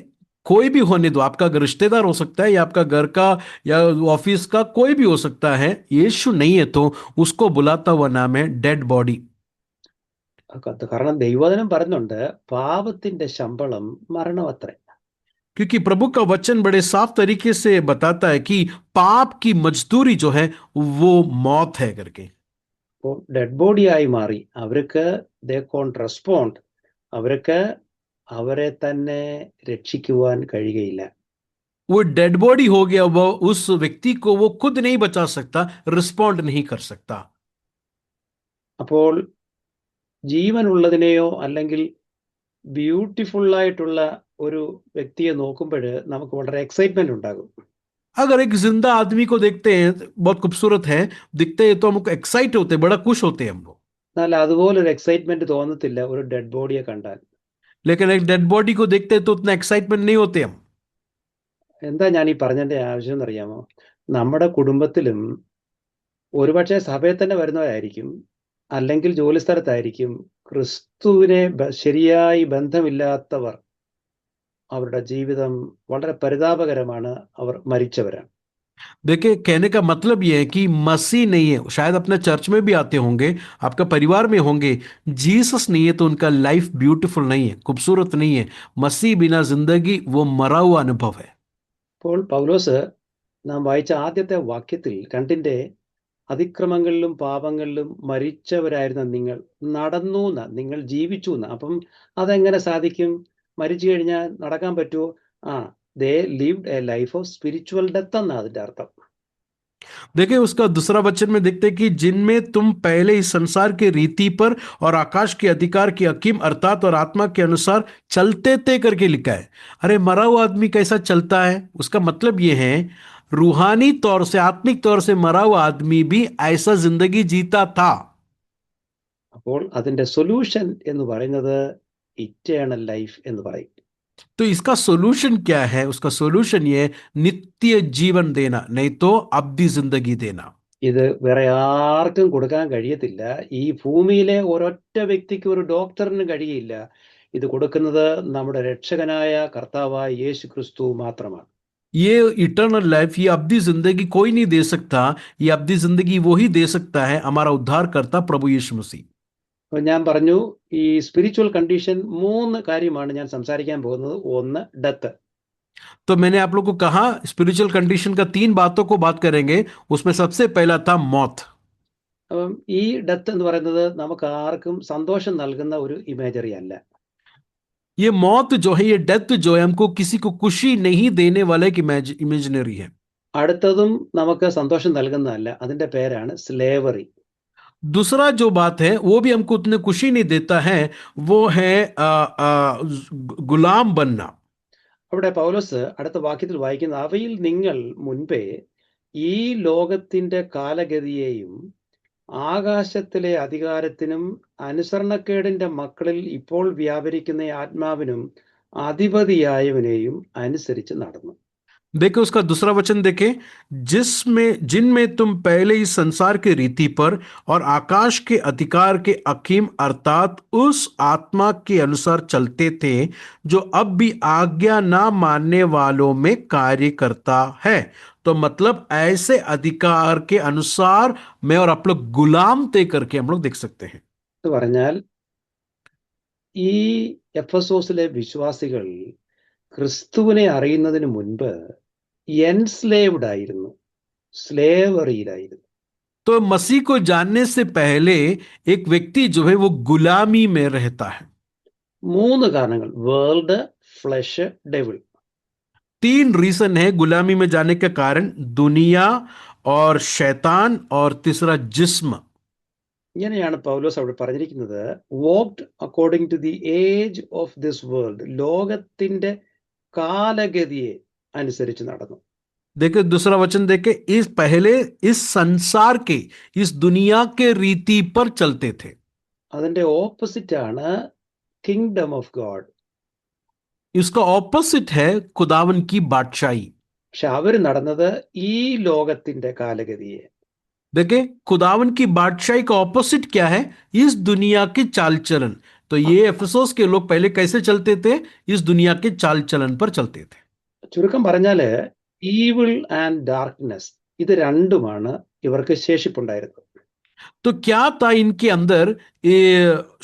कोई भी होने दो, आपका घर रिश्तेदार हो सकता है या आपका घर का या ऑफिस का कोई भी हो सकता है, यीशु नहीं है तो उसको बुलाता हुआ नाम है डेड बॉडी। കാരണം ദൈവവചനം പറയുന്നുണ്ട്, പാപത്തിന്റെ ശമ്പളം മരണമത്രേ. क्योंकि प्रभु का वचन बड़े साफ तरीके से बताता है कि पाप की मजदूरी जो है वो मौत है करके। അപ്പോൾ ഡെഡ് ബോഡി ആയി മാറി അവർക്ക് ദേ കോണ്ട് റെസ്പോണ്ട്, അവർക്ക് അവരെ തന്നെ രക്ഷിക്കുവാൻ കഴിയുകയില്ല. वो डेड बॉडी हो गया, वो उस व्यक्ति को वो खुद नहीं बचा सकता, रिस्पॉन्ड नहीं कर सकता। അപ്പോൾ ജീവനുള്ളതിനെയോ അല്ലെങ്കിൽ ബ്യൂട്ടിഫുള്ളായിട്ടുള്ള ഒരു വ്യക്തിയെ നോക്കുമ്പോൾ നമുക്ക് വളരെ എക്സൈറ്റ്മെന്റ് ഉണ്ടാകും. अगर एक जिंदा आदमी को देखते हैं, बहुत खूबसूरत है दिखते हैं, तो हमको एक्साइट होते हैं, बड़ा खुश होते हैं हम लोग। എന്നാൽ അതുപോലൊരു എക്സൈറ്റ്മെന്റ് തോന്നത്തില്ല ഒരു ഡെഡ് ബോഡിയെ കണ്ടാൽ. लेकिन एक डेड बॉडी को देखते हैं तो उतना एक्साइटमेंट नहीं होते हम। എന്താ ഞാൻ ഈ പറഞ്ഞതിന്റെ ആവശ്യം എന്നറിയാമോ? നമ്മുടെ കുടുംബത്തിലും ഒരുപക്ഷെ സഭയിൽ തന്നെ വരുന്നവരായിരിക്കും, അല്ലെങ്കിൽ ജോലിസ്ഥലത്തായിരിക്കും, ക്രിസ്തുവിനെ ശരിയായി ബന്ധമില്ലാത്തവർ. അവരുടെ ജീവിതം വളരെ പരിതാപകരമാണ്, അവർ മരിച്ചവരാണ്. देखिए, कहने का मतलब यह है कि मसीह नहीं है, शायद अपने चर्च में भी आते होंगे, आपका परिवार में होंगे, जीसस नहीं है तो उनका लाइफ ब्यूटीफुल नहीं है, खूबसूरत नहीं है। मसीह बिना जिंदगी वो मरा हुआ अनुभव है। അപ്പോൾ പൗലോസ് നാം വായിച്ച ആദ്യത്തെ വാക്യത്തിൽ 2 അതിക്രമങ്ങളിലും പാപങ്ങളിലും മരിച്ചവരായിരുന്ന നിങ്ങൾ നടന്നു എന്ന്, നിങ്ങൾ ജീവിച്ചു എന്ന്. അപ്പം അതെങ്ങനെ സാധിക്കും? മരിച്ചു കഴിഞ്ഞാൽ നടക്കാൻ പറ്റുമോ? ദേ lived A life of spiritual death എന്നാണ് അതിന്റെ അർത്ഥം. देखिए, उसका दूसरा वचन में देखते हैं कि जिनमें तुम पहले इस संसार के रीति पर और आकाश के अधिकार की हकीम अर्थात और आत्मा के अनुसार चलते थे करके लिखा है। अरे मरा हुआ आदमी कैसा चलता है? उसका मतलब यह है रूहानी तौर से, आत्मिक तौर से मरा हुआ आदमी भी ऐसा जिंदगी जीता था। അപ്പോൾ അതിന്റെ സൊല്യൂഷൻ എന്ന് പറയുന്നത് ഇറ്റേണൽ ലൈഫ് എന്ന് പറയും. तो इसका सॉल्यूशन क्या है? उसका सॉल्यूशन ये है, नित्य जीवन देना, नहीं तो अब्दी जिंदगी देना। ഇത് വേറെ ആർക്കും കൊടുക്കാൻ കഴിയത്തില്ല. ഈ ഭൂമിയിലെ ഒരൊറ്റ വ്യക്തിക്ക്, ഒരു ഡോക്ടറിന് കഴിയില്ല. ഇത് കൊടുക്കുന്നത് നമ്മുടെ രക്ഷകനായ കർത്താവായ യേശു ക്രിസ്തു മാത്രമാണ്. ये इटर्नल लाइफ, ये अब्दी जिंदगी कोई नहीं दे सकता। ये अब्दी जिंदगी वही दे सकता है, हमारा उद्धार करता प्रभु यीशु मसीह। അപ്പോൾ ഞാൻ പറഞ്ഞു, ഈ സ്പിരിച്വൽ കണ്ടീഷൻ 3 കാര്യമാണ് ഞാൻ സംസാരിക്കാൻ പോകുന്നത്. ഒന്ന് ഡെത്ത്. तो मैंने आप लोग को कहा स्पिरिचुअल कंडीशन का 3 बातों को बात करेंगे। उसमें सबसे पहला था मौत। അപ്പം ഈ ഡെത്ത് എന്ന് പറയുന്നത് നമുക്ക് ആർക്കും സന്തോഷം നൽകുന്ന ഒരു ഇമേജറി അല്ല. ये मौत जो है, ये डेथ जो है, हमको किसी को खुशी नहीं देने वाला एक इमेजिनरी है। അടുത്തതും നമുക്ക് സന്തോഷം നൽകുന്നതല്ല. അതിന്റെ പേരാണ് സ്ലേവറി. दूसरा जो बात है वो भी हमको उतने खुशी नहीं देता है, वो है गुलाम बनना। അവിടെ പൗലോസ് അടുത്ത വാക്യത്തിൽ വായിക്കുന്ന, അവയിൽ നിങ്ങൾ മുൻപേ ഈ ലോകത്തിന്റെ കാലഗതിയെയും ആകാശത്തിലെ അധികാരത്തിനും അനുസരണക്കേടിന്റെ മക്കളിൽ ഇപ്പോൾ വ്യാപരിക്കുന്ന ആത്മാവിനും അധിപതിയായവനെയും അനുസരിച്ച് നടന്നു. देखे उसका दूसरा वचन देखे, जिनमें तुम पहले इस संसार के रीति पर और आकाश के अधिकार के हकीम अर्थात उस आत्मा के अनुसार चलते थे, जो अब भी आज्ञा ना मानने वालों में कार्य करता है। तो मतलब ऐसे अधिकार के अनुसार मैं और आप लोग गुलाम थे करके हम लोग देख सकते हैं। എന്ന് പറഞ്ഞാൽ ഈ എഫെസോസിലെ വിശ്വാസികൾ ക്രിസ്തുവിനെ അറിയുന്നതിന് മുൻപ് എൻസ്ലേവ്ഡ് ആയിരുന്നു, സ്ലേവറിയിലായിരുന്നു. तो मसीह को जानने से पहले एक व्यक्ति जो है वो गुलामी में रहता है। 3 കാരണങ്ങൾ: വേൾഡ്, ഫ്ലഷ്, ഡെവിൾ. 3 रीजन है गुलामी में जाने के कारण, दुनिया और शैतान और तीसरा जिस्म। ഇങ്ങനെയാണ് പൗലോസ് അവിടെ പറഞ്ഞിരിക്കുന്നത്, walked according to the age of this world. ലോകത്തിന്റെ കാലഗതിയെ അനുസരിച്ച് നടന്നു. देखिए दूसरा वचन देखे, इस पहले इस संसार के, इस दुनिया के रीति पर चलते थे। അതിന്റെ ഓപ്പോസിറ്റ് ആണ് കിങ്ഡം ഓഫ് ഗോഡ്. इसका ऑपोजिट है खुदावन की बादशाही। പക്ഷെ അവർ നടന്നത് ഈ ലോകത്തിന്റെ കാലഗതിയെ. देखे खुदावन की बादशाही का ऑपोजिट क्या है? इस दुनिया के चाल चलन। तो ये एफेसोस के लोग पहले कैसे चलते थे? इस दुनिया के चाल चलन पर चलते थे। ചുരുക്കം പറഞ്ഞാല് ഈവിൾ ആൻഡ് ഡാർക്ക്നെസ്, ഇത് രണ്ടുമാണ് ഇവർക്ക് ശേഷിപ്പുണ്ടായിരുന്നത്. तो क्या था इनके अंदर? ये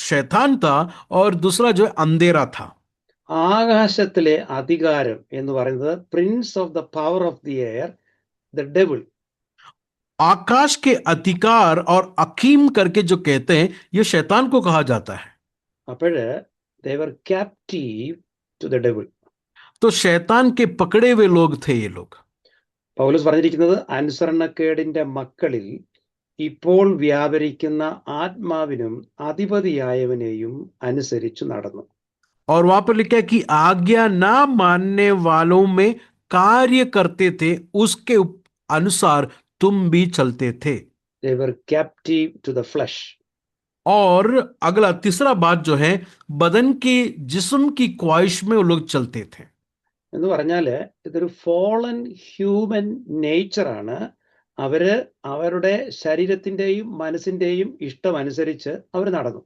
शैतान था और दूसरा जो है अंधेरा था। ആകാശത്തിലെ അധികാരം എന്ന് പറയുന്നത് prince of the power of the air, the devil. आकाश के अधिकार और अकीम करके जो कहते हैं, ये शैतान को कहा जाता है। അപ്പോഴ് they were captive to the devil. तो शैतान के पकड़े हुए लोग थे ये लोग। പൗലോസ് പറഞ്ഞിരിക്കുന്നത് അനുസരണക്കേടിന്റെ മക്കളിൽ ഇപ്പോൾ വ്യാപരിക്കുന്ന ആത്മാവിനും അധിപതിയായവനെയും അനുസരിച്ചു നടന്നു. और वहां पर लिखा है कि आज्ञा ना मानने वालों में कार्य करते थे, उसके अनुसार तुम भी चलते थे। They were captive to the flesh. और अगला तीसरा बात जो है, बदन की जिस्म की ख्वाहिश में वो लोग चलते थे। എന്ന് പറഞ്ഞാല് ഇതൊരു ഫോളൻ ഹ്യൂമൻ നേച്ചറാണ്. അവര് അവരുടെ ശരീരത്തിന്റെയും മനസ്സിന്റെയും ഇഷ്ടമനുസരിച്ച് അവർ നടന്നു.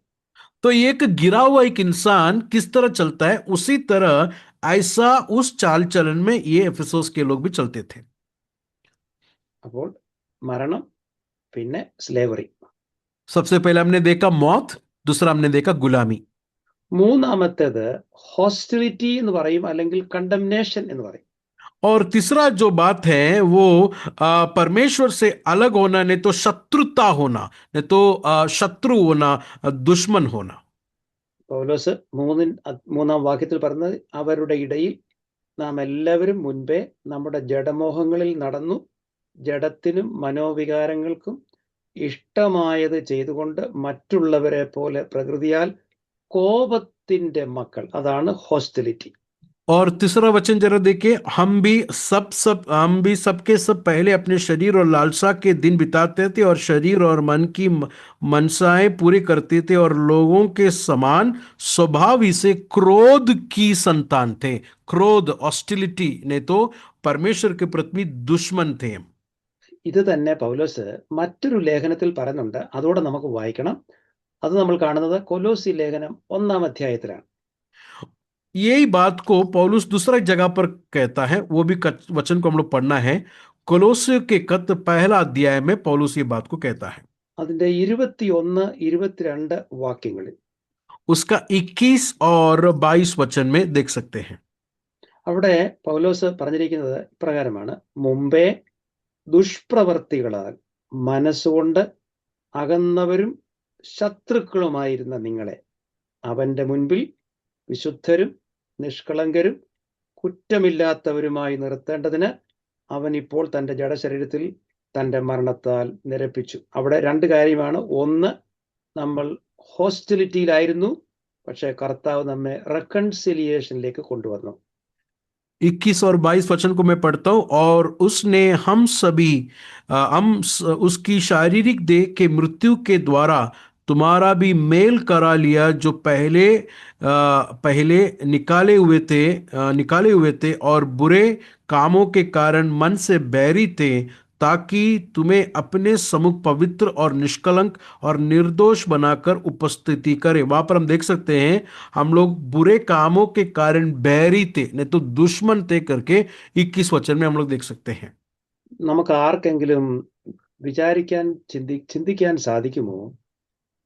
तो एक गिरा हुआ एक इंसान किस तरह चलता है, उसी तरह ऐसा उस चाल चलन में ये एफिसोस के लोग भी चलते थे। അപ്പോൾ മരണം, പിന്നെ സ്ലേവറി. सबसे पहले हमने देखा मौत, दूसरा हमने देखा गुलामी, മൂന്നാമത്തേത് ഹോസ്റ്റിലിറ്റി എന്ന് പറയും, അല്ലെങ്കിൽ കണ്ടംനേഷൻ എന്ന് പറയും. और तीसरा जो बात है वो परमेश्वर से अलग होना, नहीं तो शत्रुता होना, नहीं तो शत्रु होना, दुश्मन होना। പൗലോസ് മൂന്നാം വാക്യത്തിൽ പറഞ്ഞത്, അവരുടെ ഇടയിൽ നാം എല്ലാവരും മുൻപേ നമ്മുടെ ജഡമോഹങ്ങളിൽ നടന്നു, ജഡത്തിനും മനോവികാരങ്ങൾക്കും ഇഷ്ടമായത് ചെയ്തുകൊണ്ട് മറ്റുള്ളവരെ പോലെ പ്രകൃതിയാൽ കോപത്തിന്റെ മക്കൾ. അതാണ് ഹോസ്റ്റിലിറ്റി. और तीसरा वचन जरा देखिए, हम भी सबके सब पहले अपने शरीर और लालसा के दिन बिताते थे और शरीर और मन की मनसाएं पूरी करते थे और लोगों के समान स्वभाव ही से क्रोध की संतान थे। क्रोध, ऑस्टिलिटी, नहीं तो परमेश्वर के प्रति दुश्मन थे। ഇത് തന്നെ പൗലോസ് മറ്റൊരു ലേഖനത്തിൽ പറയുന്നുണ്ട്. അതോടെ നമുക്ക് വായിക്കണം. അത് നമ്മൾ കാണുന്നത് കൊലോസി ലേഖനം 1-ാം അധ്യായത്തിലാണ്. यही बात को पौलुस दूसरा जगह पर कहता है, वो भी वचन को हम लोग पढ़ना है। कोलोसियों के पत्र 1 अध्याय में पौलुस ये बात को कहता है। അതിന്റെ 21, 22 വാക്യങ്ങളിൽ उसका 21 और 22 वचन में देख सकते हैं। അവിടെ പൗലോസ് പറഞ്ഞിരിക്കുന്നത് ഇപ്രകാരമാണ്: മുമ്പേ ദുഷ്പ്രവർത്തികളാൽ മനസ്സുകൊണ്ട് അകന്നവരും ശത്രുക്കളുമായിരുന്ന നിങ്ങളെ അവന്റെ മുൻപിൽ വിശുദ്ധരും നിഷ്കളങ്കരും കുറ്റമില്ലാത്തവരുമായി നിർത്തേണ്ടതിന് അവൻ ഇപ്പോൾ തൻ്റെ ജഡശരീരത്തിൽ തൻ്റെ മരണത്താൽ നിരപ്പിച്ചു. അവിടെ രണ്ട് കാര്യമാണ്. ഒന്ന്, നമ്മൾ ഹോസ്റ്റിലിറ്റിയിലായിരുന്നു, പക്ഷേ കർത്താവ് നമ്മെ റെക്കൺസിലിയേഷനിലേക്ക് കൊണ്ടുവന്നു. 21 और 22 वचन को मैं पढ़ता हूं। और उसने हम उसकी शारीरिक देह के मृत्यु के द्वारा तुम्हारा भी मेल करा लिया, जो पहले निकाले हुए थे और बुरे कामों के कारण मन से बैरी थे, ताकि तुम्हें अपने सम्मुख पवित्र और निष्कलंक और निर्दोष बनाकर उपस्थिति करे। वहां पर हम देख सकते हैं, हम लोग बुरे कामों के कारण बैरी थे, नहीं तो दुश्मन थे करके 21 वचन में हम लोग देख सकते हैं। നമുക്ക് ആർക്കെങ്കിലും ചിന്തിക്കാൻ സാധിക്കുമോ,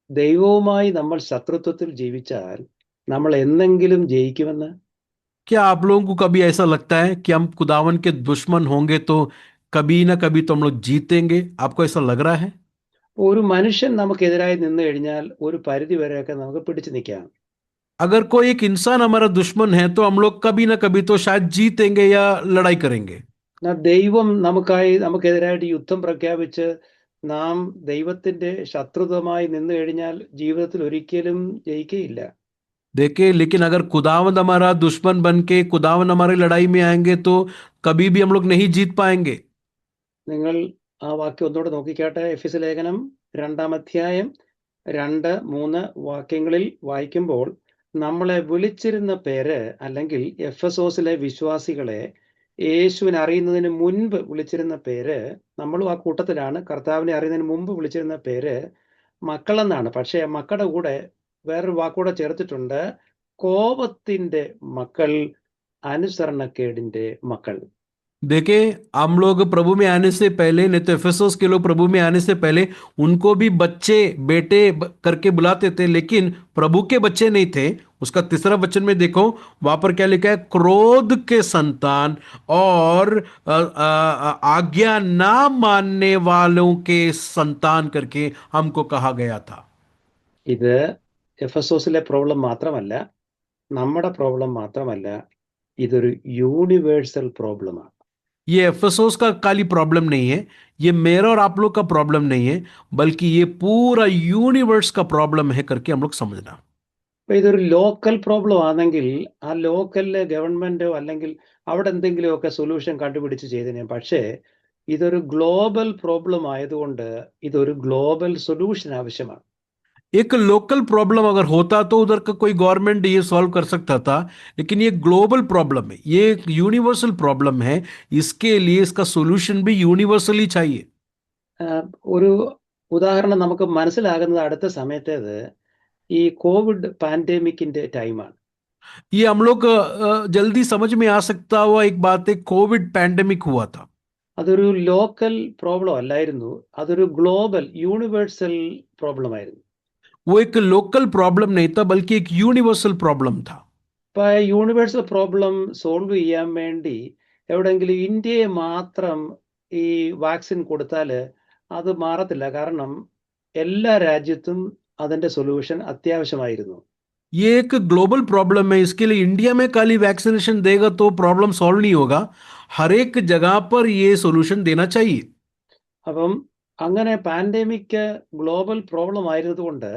ദൈവവുമായി നമ്മൾ ശത്രുത്വത്തിൽ ജീവിച്ചാൽ നമ്മൾ എന്തെങ്കിലും ജയിക്കുമെന്ന്? क्या आप लोगों को कभी ऐसा लगता है कि हम खुदावन के दुश्मन होंगे तो कभी ना कभी तो हम लोग जीतेंगे? आपको ऐसा लग रहा है? ഒരു മനുഷ്യൻ നമുക്കെതിരായി നിന്ന് കഴിഞ്ഞാൽ ഒരു പരിധി വരെയൊക്കെ നമുക്ക് പിടിച്ചു നിൽക്കാം. अगर कोई एक इंसान हमारा दुश्मन है तो हम लोग कभी ना कभी तो शायद जीतेंगे या लड़ाई करेंगे। ദൈവം നമുക്കെതിരായിട്ട് യുദ്ധം പ്രഖ്യാപിച്ച് നാം ദൈവത്തിന്റെ ശത്രുതമായി നിന്ന് കഴിഞ്ഞാൽ ജീവിതത്തിൽ ഒരിക്കലും ജയിക്കുകയില്ല. देखिए, लेकिन अगर खुदावंद हमारा दुश्मन बन के खुदावंद हमारी लड़ाई में आएंगे तो कभी भी हम लोग नहीं जीत पाएंगे। നിങ്ങൾ ആ വാക്യം ഒന്നുകൂടെ നോക്കിക്കാട്ടെ. എഫെസ്യ ലേഖനം 2-ാം അധ്യായം 2-3 വാക്യങ്ങളിൽ വായിക്കുമ്പോൾ, നമ്മളെ വിളിച്ചിരുന്ന പേര്, അല്ലെങ്കിൽ എഫെസോസിലെ വിശ്വാസികളെ യേശുവിനെ അറിയുന്നതിന് മുൻപ് വിളിച്ചിരുന്ന പേര്, നമ്മളും ആ കൂട്ടത്തിലാണ്. കർത്താവിനെ അറിയുന്നതിന് മുമ്പ് വിളിച്ചിരുന്ന പേര് മക്കളെന്നാണ്. പക്ഷേ മക്കളുടെ കൂടെ വേറൊരു വാക്കൂടെ ചേർത്തിട്ടുണ്ട്: കോപത്തിന്റെ മക്കൾ, അനുസരണക്കേടിന്റെ മക്കൾ. देखिए, हम लोग प्रभु में आने से पहले, नहीं तो एफेसोस के लोग प्रभु में आने से पहले उनको भी बच्चे, बेटे करके बुलाते थे, लेकिन प्रभु के बच्चे नहीं थे। उसका तीसरा वचन में देखो, वहां पर क्या लिखा है? क्रोध के संतान और आज्ञा ना मानने वालों के संतान करके हमको कहा गया था। ഇത് എഫെസോസിലെ പ്രോബ്ലം മാത്രമല്ല, നമ്മുടെ പ്രോബ്ലം മാത്രമല്ല, ഇതൊരു യൂണിവേഴ്സൽ പ്രോബ്ലമാണ്. ये एफेसोस का खाली प्रॉब्लम नहीं है, ये मेरा और आप लोग का प्रॉब्लम नहीं है, बल्कि ये पूरा यूनिवर्स का प्रॉब्लम है करके हम लोग समझना. അപ്പൊ ഇതൊരു ലോക്കൽ പ്രോബ്ലം ആണെങ്കിൽ ആ ലോക്കലിലെ ഗവൺമെന്റോ അല്ലെങ്കിൽ അവിടെ എന്തെങ്കിലുമൊക്കെ സൊല്യൂഷൻ കണ്ടുപിടിച്ച് ചെയ്തേനെ. പക്ഷേ ഇതൊരു ഗ്ലോബൽ പ്രോബ്ലം ആയതുകൊണ്ട് ഇതൊരു ഗ്ലോബൽ സൊല്യൂഷൻ ആവശ്യമാണ്. एक लोकल प्रॉब्लम अगर होता तो उधर का कोई गवर्नमेंट ये सॉल्व कर सकता था, लेकिन ये ग्लोबल प्रॉब्लम है, ये एक यूनिवर्सल प्रॉब्लम है. इसके लिए इसका सॉल्यूशन भी यूनिवर्सली चाहिए. ഒരു ഉദാഹരണം നമുക്ക് മനസ്സിലാകുന്നത് അടുത്ത സമയത്തേത് ഈ കോവിഡ് പാൻഡമിക്കിന്റെ ടൈമാണ്. ये हम लोग जल्दी समझ में आ सकता हुआ एक बात है, कोविड पैंडेमिक हुआ था. അതൊരു ലോക്കൽ പ്രോബ്ലം അല്ലായിരുന്നു, അതൊരു ഗ്ലോബൽ യൂണിവേഴ്സൽ പ്രോബ്ലം ആയിരുന്നു. वो एक लोकल प्रॉब्लम नहीं था, बल्कि एक यूनिवर्सल प्रॉब्लम था. അപ്പൊ യൂണിവേഴ്സൽ പ്രോബ്ലം സോൾവ് ചെയ്യാൻ വേണ്ടി എവിടെയെങ്കിലും ഇന്ത്യയെ മാത്രം ഈ വാക്സിൻ കൊടുത്താൽ അത് മാറത്തില്ല. കാരണം എല്ലാ രാജ്യത്തും അതിന്റെ സൊല്യൂഷൻ അത്യാവശ്യമായിരുന്നു. ये एक ग्लोबल प्रॉब्लम है, इसके लिए इंडिया में खाली वैक्सीनेशन देगा तो प्रॉब्लम सॉल्व नहीं होगा, हर एक जगह पर ये सॉल्यूशन देना चाहिए. അപ്പം അങ്ങനെ പാൻഡമിക് ഗ്ലോബൽ പ്രോബ്ലം ആയിരുന്നതുകൊണ്ട്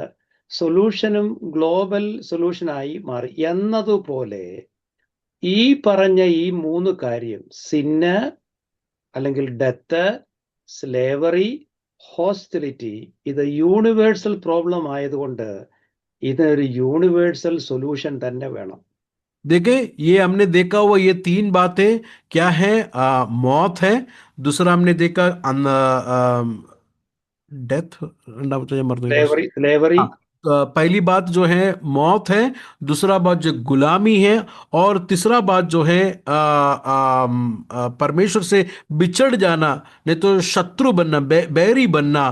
സൊല്യൂഷനും ഗ്ലോബൽ സൊല്യൂഷനായി മാറി. എന്നതുപോലെ ഈ പറഞ്ഞ ഈ 3 കാര്യം, സിന്ന് അല്ലെങ്കിൽ ഡെത്ത്, സ്ലേവറി, ഹോസ്റ്റിലിറ്റി, ഇത് യൂണിവേഴ്സൽ പ്രോബ്ലം ആയതുകൊണ്ട് ഇതൊരു യൂണിവേഴ്സൽ सॉल्यूशन തന്നെ വേണം. देखे, ये हमने देखा हुआ ये 3 बातें क्या है, मौत है, दूसरा हमने देखा डेथ, സ്ലേവറി, पहली बात जो है मौत है, दूसरा बात जो गुलामी है, और तीसरा बात जो है परमेश्वर से बिछड़ जाना, नहीं तो शत्रु बनना, बैरी बनना,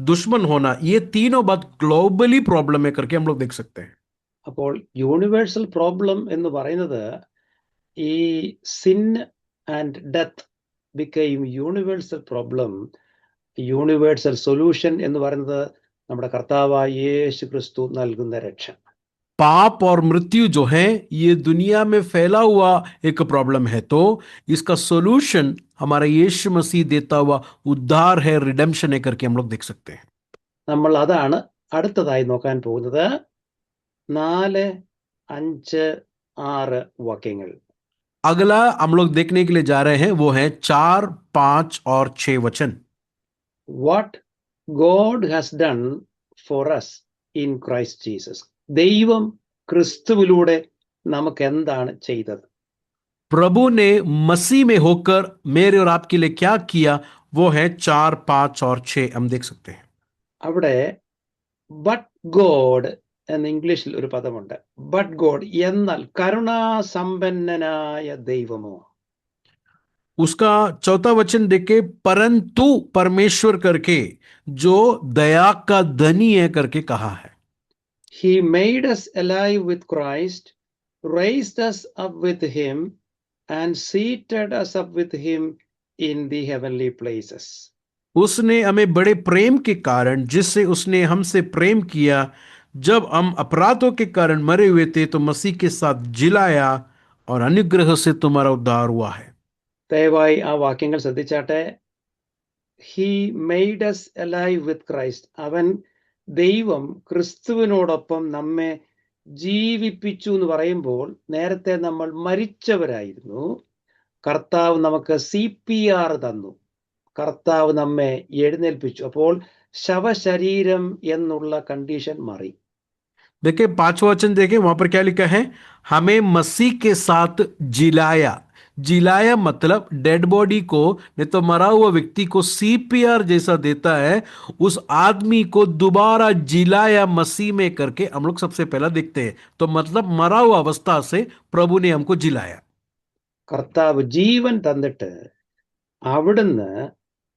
दुश्मन होना. ये तीनों बात ग्लोबली प्रॉब्लम है करके हम लोग देख सकते हैं. അപ്പോൾ യൂണിവേഴ്സൽ പ്രോബ്ലം എന്ന് പറയുന്നത് ഈ sin and death became universal problem. Universal solution എന്ന് പറയുന്നത് നമ്മുടെ കർത്താവായ യേശു ക്രിസ്തു നൽകുന്ന രക്ഷ. पाप और मृत्यु जो है ये दुनिया में फैला हुआ एक प्रॉब्लम है, तो इसका सॉल्यूशन हमारा यीशु मसीह देता हुआ उद्धार है, रिडेम्पशन है करके हम लोग देख सकते हैं. നമ്മൾ അതാണ് അടുത്തതായി നോക്കാൻ പോകുന്നത്. 4, 5, 6 വാക്യങ്ങൾ. अगला हम लोग देखने के लिए जा रहे हैं, वो है 4, 5 और 6 वचन. What God has done for us in Christ Jesus. ദൈവം ക്രിസ്തുവിലൂടെ നമുക്ക് എന്താണ് ചെയ്തത്? प्रभु ने मसीह में होकर मेरे और आपके लिए क्या किया, वो है 4, 5 और 6 हम देख सकते हैं. അവിടെ ബട്ട് ഗോഡ് എന്ന് ഇംഗ്ലീഷിൽ ഒരു പദമുണ്ട്. ബട്ട് ഗോഡ് എന്നാൽ കരുണാസമ്പന്നനായ ദൈവമോ. उसका चौथा वचन देखे, परंतु परमेश्वर करके जो दया का धनी है करके कहा है. He made us alive with Christ, raised us up with him, and seated us up with him in the heavenly places. उसने हमें बड़े प्रेम के कारण, जिससे उसने हमसे प्रेम किया, जब हम अपराधों के कारण मरे हुए थे तो मसीह के साथ जिलाया, और अनुग्रह से तुम्हारा उद्धार हुआ है. ദയവായി ആ വാക്യങ്ങൾ ശ്രദ്ധിച്ചാട്ടെ. He made us alive with Christ. അവൻ ദൈവം ക്രിസ്തുവിനോടൊപ്പം നമ്മെ ജീവിപ്പിച്ചു എന്ന് പറയുമ്പോൾ നേരത്തെ നമ്മൾ മരിച്ചവരായിരുന്നു. കർത്താവ് നമുക്ക് CPR തന്നു, കർത്താവ് നമ്മെ എഴുന്നേൽപ്പിച്ചു. അപ്പോൾ ശവശരീരം എന്നുള്ള കണ്ടീഷൻ മാറി. देखिए 5वां वचन देखें, वहां पर क्या लिखा है, हमें मसीह के साथ जिलाया. जिलाया मतलब डेड बॉडी को, नहीं तो मरा हुआ व्यक्ति को CPR जैसा देता है, उस आदमी को दोबारा जिलाया मसीह में करके हम लोग सबसे पहला देखते हैं. तो मतलब मरा हुआ अवस्था से प्रभु ने हमको जिलाया. കർത്താവ് ജീവൻ തന്നിട്ട് അവിടുന്ന്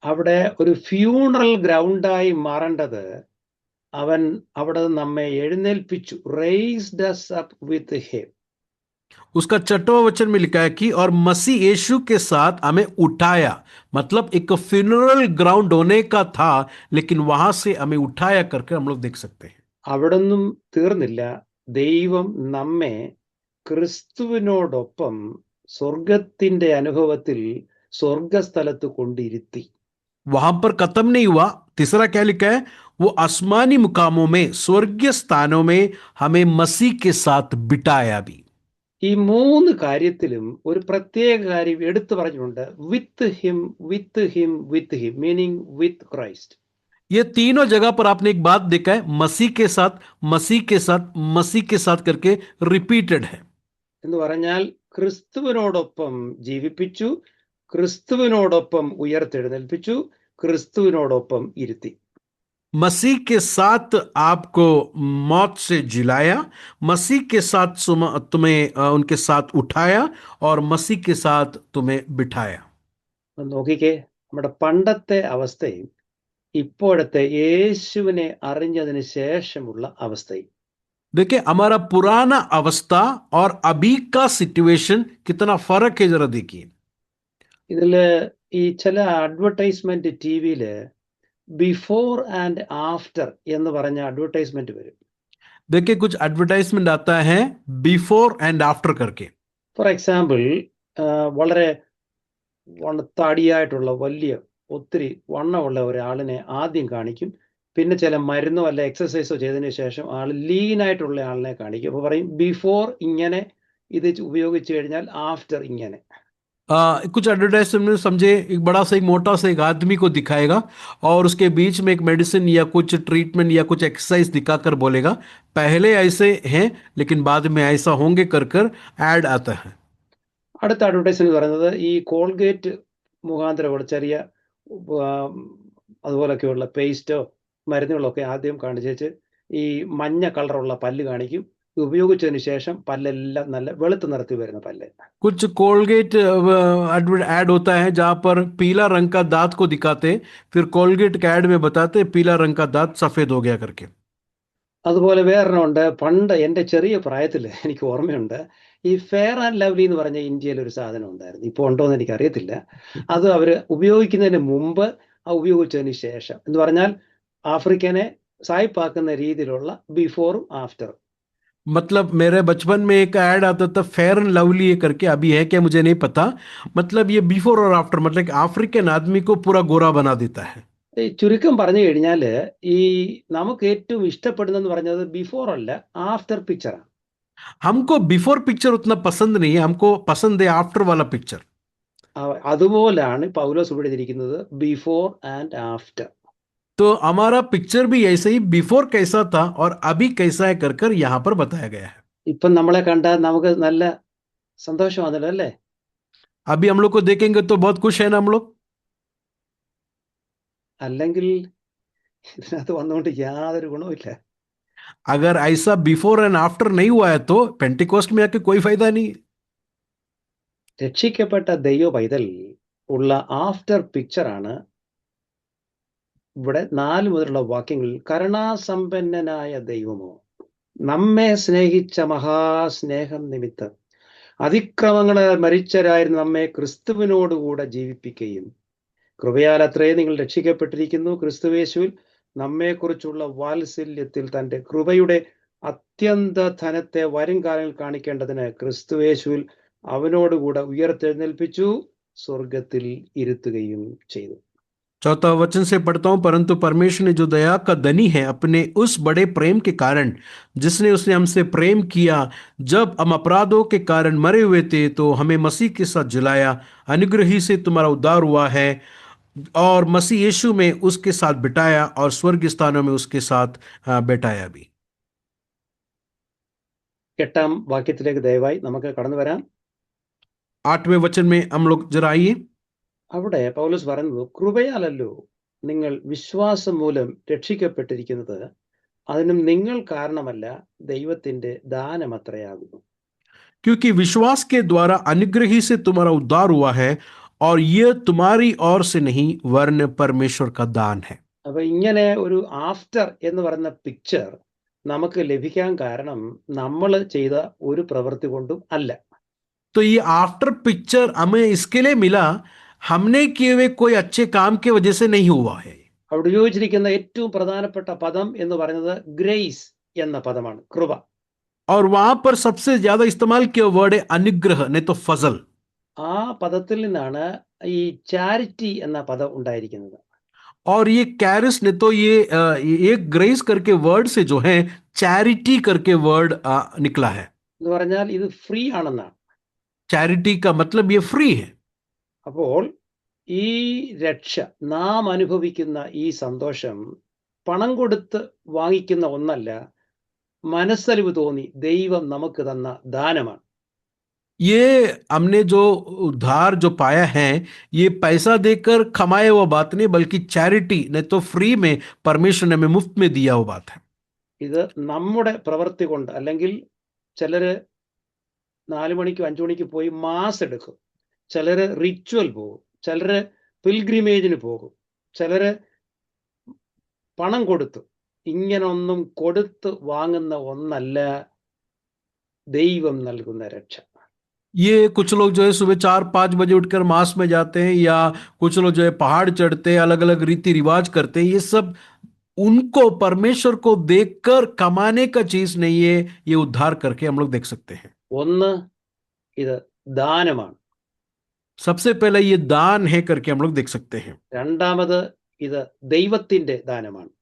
അവിടെ ഒരു ഫ്യൂണറൽ ഗ്രൗണ്ടായി മാറേണ്ടത് അവൻ അവിടെ നമ്മെ എഴുന്നേൽപ്പിച്ചു. raised us up with him. उसका 6वां वचन में लिखा है कि और मसीह यीशु के साथ हमें उठाया, मतलब एक फ्यूनरल ग्राउंड होने का था, लेकिन वहां से हमें उठाया करके हम लोग देख सकते हैं. അവിടൊന്നും തീർന്നില്ല. ദൈവം നമ്മെ ക്രിസ്തുവിനോടൊപ്പം സ്വർഗത്തിന്റെ അനുഭവത്തിൽ സ്വർഗസ്ഥലത്ത് കൊണ്ടിരുത്തി. वहां पर खत्म नहीं हुआ. तीसरा क्या लिखा है? वो आसमानी मुकामों में, स्वर्गीय स्थानों में हमें मसीह के साथ बिठाया भी. ഈ 3 കാര്യത്തിലും ഒരു പ്രത്യേക കാര്യം എടുത്തു പറഞ്ഞിട്ടുണ്ട്. With him, with him, with him, meaning with Christ. ये तीनों जगह पर आपने एक बात देखा है, मसीह के साथ, मसीह के साथ, मसीह के साथ करके रिपीटेड है. എന്ന് പറഞ്ഞാൽ ക്രിസ്തുവിനോടൊപ്പം ജീവിപ്പിച്ചു, ക്രിസ്തുവിനോടൊപ്പം ഉയർത്തെഴുന്നേൽപ്പിച്ചു, ക്രിസ്തുവിനോടൊപ്പം ഇരുത്തി. मसीह के साथ आपको मौत से जिलाया, मसीह के साथ तुम्हें उनके साथ उठाया और मसीह के साथ तुम्हें बिठाया. ഒന്ന് നോക്കിക്കേ, നമ്മുടെ പണ്ടത്തെ അവസ്ഥയും ഇപ്പോഴത്തെ യേശുവിനെ അറിഞ്ഞതിന് ശേഷമുള്ള അവസ്ഥയും. देखिए, हमारा पुराना अवस्था और अभी का सिचुएशन कितना फर्क है, जरा देखिए. ഇതില് ഈ ചില അഡ്വർടൈസ്മെന്റ് ടി വിയില് ബിഫോർ ആൻഡ് ആഫ്റ്റർ എന്ന് പറഞ്ഞ അഡ്വർടൈസ്മെന്റ് വരും. देखिए, कुछ एडवर्टाइजमेंट आता है बिफोर एंड आफ्टर करके. ഫോർ എക്സാമ്പിൾ, വളരെ താടിയായിട്ടുള്ള വലിയ ഒത്തിരി വണ്ണമുള്ള ഒരാളിനെ ആദ്യം കാണിക്കും. പിന്നെ ചില മരുന്നോ അല്ല എക്സസൈസോ ചെയ്തതിന് ശേഷം ആൾ ലീനായിട്ടുള്ള ആളിനെ കാണിക്കും. അപ്പോൾ പറയും ബിഫോർ ഇങ്ങനെ ഇത് ഉപയോഗിച്ചു കഴിഞ്ഞാൽ ആഫ്റ്റർ ഇങ്ങനെ. कुछ एडवर्टाइजमेंट में समझे एक बड़ा सा एक मोटा सा एक आदमी को दिखाएगा और उसके बीच में एक मेडिसिन या कुछ ट्रीटमेंट या कुछ एक्सरसाइज दिखाकर बोलेगा पहले ऐसे हैं लेकिन बाद में ऐसा होंगे कर कर ऐड आता है. അടുത്ത അഡ്വർടൈസ്മെന്റ് പറയുന്നത് ഈ കോൾഗേറ്റ് മുഖാന്തരമുള്ള ചെറിയ അതുപോലൊക്കെയുള്ള പേസ്റ്റോ മരുന്നുകളൊക്കെ ആദ്യം കാണിച്ചേച്ച് ഈ മഞ്ഞ കളറുള്ള പല്ല് കാണിക്കും. ഉപയോഗിച്ചതിന് ശേഷം പല്ലെല്ലാം നല്ല വെളുത്ത് നിറത്തി വരുന്ന പല്ല്. कुछ कोलगेट ऐड होता है जहां पर पीला रंग का दांत को दिखाते, फिर कोलगेट के ऐड में बताते पीला रंग का दांत सफेद हो गया करके. അതുപോലെ വേറൊരെണ്ണമുണ്ട്. പണ്ട് എൻ്റെ ചെറിയ പ്രായത്തിൽ എനിക്ക് ഓർമ്മയുണ്ട്, ഈ ഫെയർ ആൻഡ് ലവ്ലി എന്ന് പറഞ്ഞ ഇന്ത്യയിൽ ഒരു സാധനം ഉണ്ടായിരുന്നു. ഇപ്പോൾ ഉണ്ടോ എന്ന് എനിക്കറിയത്തില്ല. അത് അവർ ഉപയോഗിക്കുന്നതിന് മുമ്പ്, ഉപയോഗിച്ചതിന് ശേഷം എന്ന് പറഞ്ഞാൽ ആഫ്രിക്കനെ സായിപ്പാക്കുന്ന രീതിയിലുള്ള ബിഫോറും ആഫ്റ്ററും. मतलब मेरे बचपन में एक ऐड आता था फेयर एंड लवली करके, अभी है क्या मुझे नहीं पता. मतलब ये बिफोर और आफ्टर, मतलब अफ्रीकन आदमी को पूरा गोरा बना देता है. ഈ ചുരുക്കം പറഞ്ഞു കഴിഞ്ഞാൽ ഈ നമുക്ക് ഏറ്റവും ഇഷ്ടപ്പെടുന്നെന്ന് പറഞ്ഞത് ബിഫോർ അല്ല, ആഫ്റ്റർ പിക്ചറാണ്. हमको बिफोर पिक्चर उतना पसंद नहीं है, हमको पसंद है आफ्टर वाला पिक्चर. അതുപോലാണ് പൗലോസ് ഇവിടെ ഇരിക്കുന്നത്, ബിഫോർ ആൻഡ് ആഫ്റ്റർ. तो हमारा पिक्चर भी ऐसे ही बिफोर कैसा था और अभी कैसा है कर कर यहाँ पर बताया गया है. ഇപ്പം നമ്മളെ കണ്ടാൽ നമുക്ക് നല്ല സന്തോഷമാണല്ലോ അല്ലേ? अभी हम लोग को देखेंगे तो बहुत खुश है ना हम लोग. അല്ലെങ്കിൽ ഇതിനകത്ത് വന്നുകൊണ്ട് യാതൊരു ഗുണവുമില്ല. अगर ऐसा बिफोर एंड आफ्टर नहीं हुआ है तो पेंटिकोस्ट में आके कोई फायदा नहीं. രക്ഷിക്കപ്പെട്ട ദൈവ പൈതൽ ഉള്ള ആഫ്റ്റർ പിക്ചറാണ് ഇവിടെ 4 മുതലുള്ള വാക്യങ്ങളിൽ. കരുണാസമ്പന്നനായ ദൈവമോ, നമ്മെ സ്നേഹിച്ച മഹാസ്നേഹം നിമിത്തം അതിക്രമങ്ങളെ മരിച്ചവരായിരുന്ന നമ്മെ ക്രിസ്തുവിനോടുകൂടെ ജീവിപ്പിക്കുകയും കൃപയാൽ അത്രേ നിങ്ങൾ രക്ഷിക്കപ്പെട്ടിരിക്കുന്നു. ക്രിസ്തുവേശുവിൽ നമ്മെക്കുറിച്ചുള്ള വാത്സല്യത്തിൽ തൻ്റെ കൃപയുടെ അത്യന്ത ധനത്തെ വരും കാലങ്ങളിൽ കാണിക്കേണ്ടതിന് ക്രിസ്തുവേശുവിൽ അവനോടുകൂടെ ഉയർത്തെഴുന്നേൽപ്പിച്ചു, സ്വർഗത്തിൽ ഇരുത്തുകയും ചെയ്തു. चौथा वचन से पढ़ता हूं, परंतु परमेश्वर ने जो दया का धनी है अपने उस बड़े प्रेम के कारण जिसने उसने हमसे प्रेम किया, जब हम अपराधों के कारण मरे हुए थे तो हमें मसीह के साथ जिलाया. अनुग्रह ही से तुम्हारा उद्धार हुआ है और मसीह यीशु में उसके साथ बिठाया और स्वर्ग स्थानों में उसके साथ बैठाया भी. 8ാം വാക്യത്തിലേക്ക് ദയവായി നമുക്ക് കടന്നു വരാം. 8वें वचन में हम लोग जरा आइए. അവിടെ പൗലോസ് പറയുന്നത്, കൃപയാലല്ലോ നിങ്ങൾ വിശ്വാസം മൂലം രക്ഷിക്കപ്പെട്ടിരിക്കുന്നത്, അതിനും നിങ്ങൾ കാരണമല്ല, ദൈവത്തിന്റെ ദാനമത്രയാകുന്നു. क्योंकि विश्वास के द्वारा अनुग्रह ही से तुम्हारा उद्धार हुआ है और यह तुम्हारी ओर से नहीं वरन परमेश्वर का दान है. അപ്പൊ ഇങ്ങനെ ഒരു ആഫ്റ്റർ എന്ന് പറയുന്ന പിക്ചർ നമുക്ക് ലഭിക്കാൻ കാരണം നമ്മൾ ചെയ്ത ഒരു പ്രവൃത്തി കൊണ്ടും അല്ല. तो ये आफ्टर पिक्चर हमें इसके लिए मिला, हमने किए हुए कोई अच्छे काम की वजह से नहीं हुआ है. അവിടെ ഉപയോഗിച്ചിരിക്കുന്ന ഏറ്റവും പ്രധാനപ്പെട്ട പദം എന്ന് പറയുന്നത് ഗ്രേസ് എന്ന പദമാണ്, കൃപ. और वहां पर सबसे ज्यादा इस्तेमाल किया वर्ड है अनुग्रह, नहीं तो फजल. ആ പദത്തിൽ നിന്നാണ് ഈ ചാരിറ്റി എന്ന പദം ഉണ്ടായിരിക്കുന്നത്. और ये कैरिस ने तो ये ग्रेस करके वर्ड से जो है चैरिटी करके वर्ड निकला है. എന്ന് പറഞ്ഞാൽ ഇത് ഫ്രീ ആണെന്നാണ്. चैरिटी का मतलब ये फ्री है. അപ്പോൾ ഈ രക്ഷ, നാം അനുഭവിക്കുന്ന ഈ സന്തോഷം പണം കൊടുത്ത് വാങ്ങിക്കുന്ന ഒന്നല്ല, മനസ്സലിവ് തോന്നി ദൈവം നമുക്ക് തന്ന ദാനമാണ്. ये हमने जो उद्धार जो पाया है ये पैसा देकर कमाया हुआ बात नहीं, बल्कि चैरिटी ने तो फ्री में परमेश्वर ने हमें मुफ्त में दिया हुआ बात है. ഇത് നമ്മുടെ പ്രവൃത്തി കൊണ്ട്, അല്ലെങ്കിൽ ചിലര് 4 മണിക്കും 5 മണിക്ക് പോയി മാസ് എടുക്കും, ചിലര് റിച്വൽ പോകും, ചിലര് പിൽഗ്രിമേജിന് പോകും, ചിലര് പണം കൊടുത്തു. ഇങ്ങനൊന്നും കൊടുത്ത് വാങ്ങുന്ന ഒന്നല്ല ദൈവം നൽകുന്ന രക്ഷ. ये कुछ लोग जो है सुबह 4-5 बजे उठकर मास में जाते हैं, या कुछ लोग जो है पहाड़ चढ़ते हैं, अलग अलग रीति रिवाज करते हैं. ये सब उनको परमेश्वर को देखकर कमाने का चीज नहीं है. ये उद्धार करके हम लोग देख सकते हैं. ഒന്ന്, ഇത് ദാനമാണ്. सबसे पहले ये दान है करके हम लोग देख सकते हैं. രണ്ടാമത്, ഇത് ദൈവത്തിന്റെ ദാനമാണ്.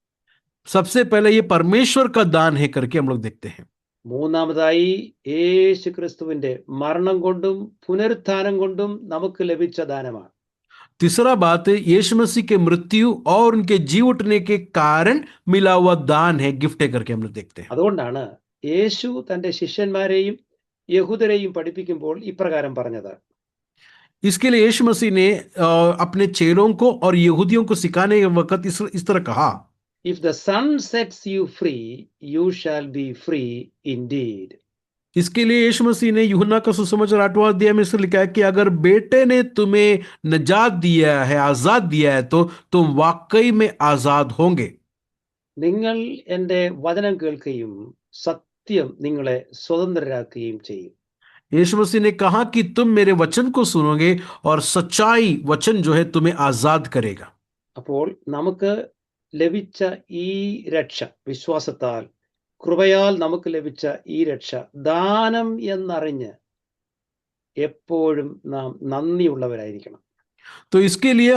सबसे पहले ये परमेश्वर का दान है करके हम लोग देखते हैं. മൂന്നാമതായി, യേശു ക്രിസ്തുവിന്റെ മരണം കൊണ്ടും പുനരുത്ഥാനം കൊണ്ടും നമുക്ക് ലഭിച്ച ദാനമാണ്. तीसरा बात है यीशु मसीह के मृत्यु और उनके जी उठने के कारण मिला हुआ दान है, गिफ्ट है करके हम लोग देखते हैं. അതുകൊണ്ടാണ് യേശു തന്റെ ശിഷ്യന്മാരെയും യഹൂദരെയും പഠിപ്പിക്കുമ്പോൾ ഇപ്രകാരം പറഞ്ഞത്. इसके लिए यीशु मसीह ने अपने चेलों को और यहूदियों को सिखाने के वक्त इस तरह कहा, If the Son sets you free, you shall be free indeed. इसके लिए यीशु मसीह ने यूहन्ना का सुसमाचार 8वां अध्याय में इसे लिखा है कि अगर बेटे ने तुम्हें निजात दिया है, आजाद दिया है, तो तुम वाकई में आजाद होंगे. നിങ്ങൾ എൻ്റെ വചനം കേൾക്കുകയും സത്യം നിങ്ങളെ സ്വതന്ത്രരാക്കുകയും ചെയ്യും. यीशु मसीह ने कहा कि तुम मेरे वचन को सुनोगे और सच्चाई वचन जो है तुम्हें आजाद करेगा. അപ്പോൾ നമുക്ക് ലഭിച്ച ഈ രക്ഷ, വിശ്വാസത്താൽ കൃപയാൽ നമുക്ക് ലഭിച്ച ഈ രക്ഷ ദാനം എന്നറിഞ്ഞ് എപ്പോഴും നാം നന്ദിയുള്ളവരായിരിക്കണം. तो इसके लिए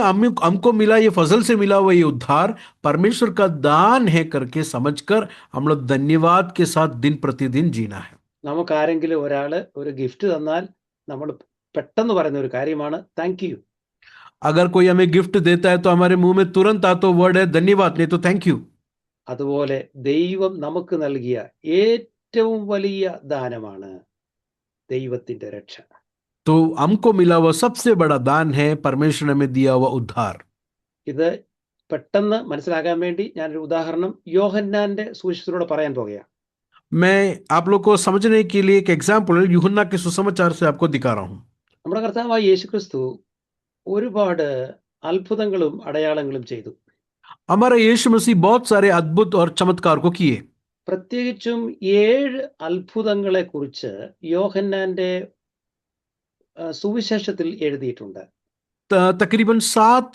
हमको मिला, ये फजल से मिला हुआ ये उद्धार परमेश्वर का दान है करके समझकर हम लोग धन्यवाद के साथ दिन प्रतिदिन जीना है. നമുക്ക് ആരെങ്കിലും ഒരാള് ഒരു ഗിഫ്റ്റ് തന്നാൽ നമ്മൾ പെട്ടെന്ന് പറയുന്ന ഒരു കാര്യമാണ് താങ്ക് യു. अगर कोई हमें गिफ्ट देता है तो हमारे मुंह में तुरंत आता वर्ड है धन्यवाद, नहीं तो थैंक यू. അതുപോലെ ദൈവം നമുക്ക് നൽകിയ ഏറ്റവും വലിയ ദാനമാണ് ദൈവത്തിന്റെ രക്ഷ. तो हमको मिला हुआ सबसे बड़ा दान है परमेश्वर ने हमें दिया हुआ उद्धार. ഇത് പെട്ടെന്ന് മനസ്സിലാക്കാൻ വേണ്ടി ഞാനൊരു ഉദാഹരണം യോഹന്നാന്റെ സുവിശേഷത്തിലൂടെ പറയാൻ പോകുകയാണ്. मैं आप लोग को समझने के लिए एक एग्जाम्पल यूहन्ना के सुसमाचार से आपको दिखा रहा हूं. നമ്മുടെ കർത്താവായ യേശു ക്രിസ്തു ഒരുപാട് അത്ഭുതങ്ങളും അടയാളങ്ങളും ചെയ്തു. हमारा यीशु मसीह बहुत सारे अद्भुत और चमत्कार को किए. പ്രത്യേകിച്ചും 7 അത്ഭുതങ്ങളെ കുറിച്ച് യോഹന്നാന്റെ സുവിശേഷത്തിൽ എഴുതിയിട്ടുണ്ട്. तकरीबन 7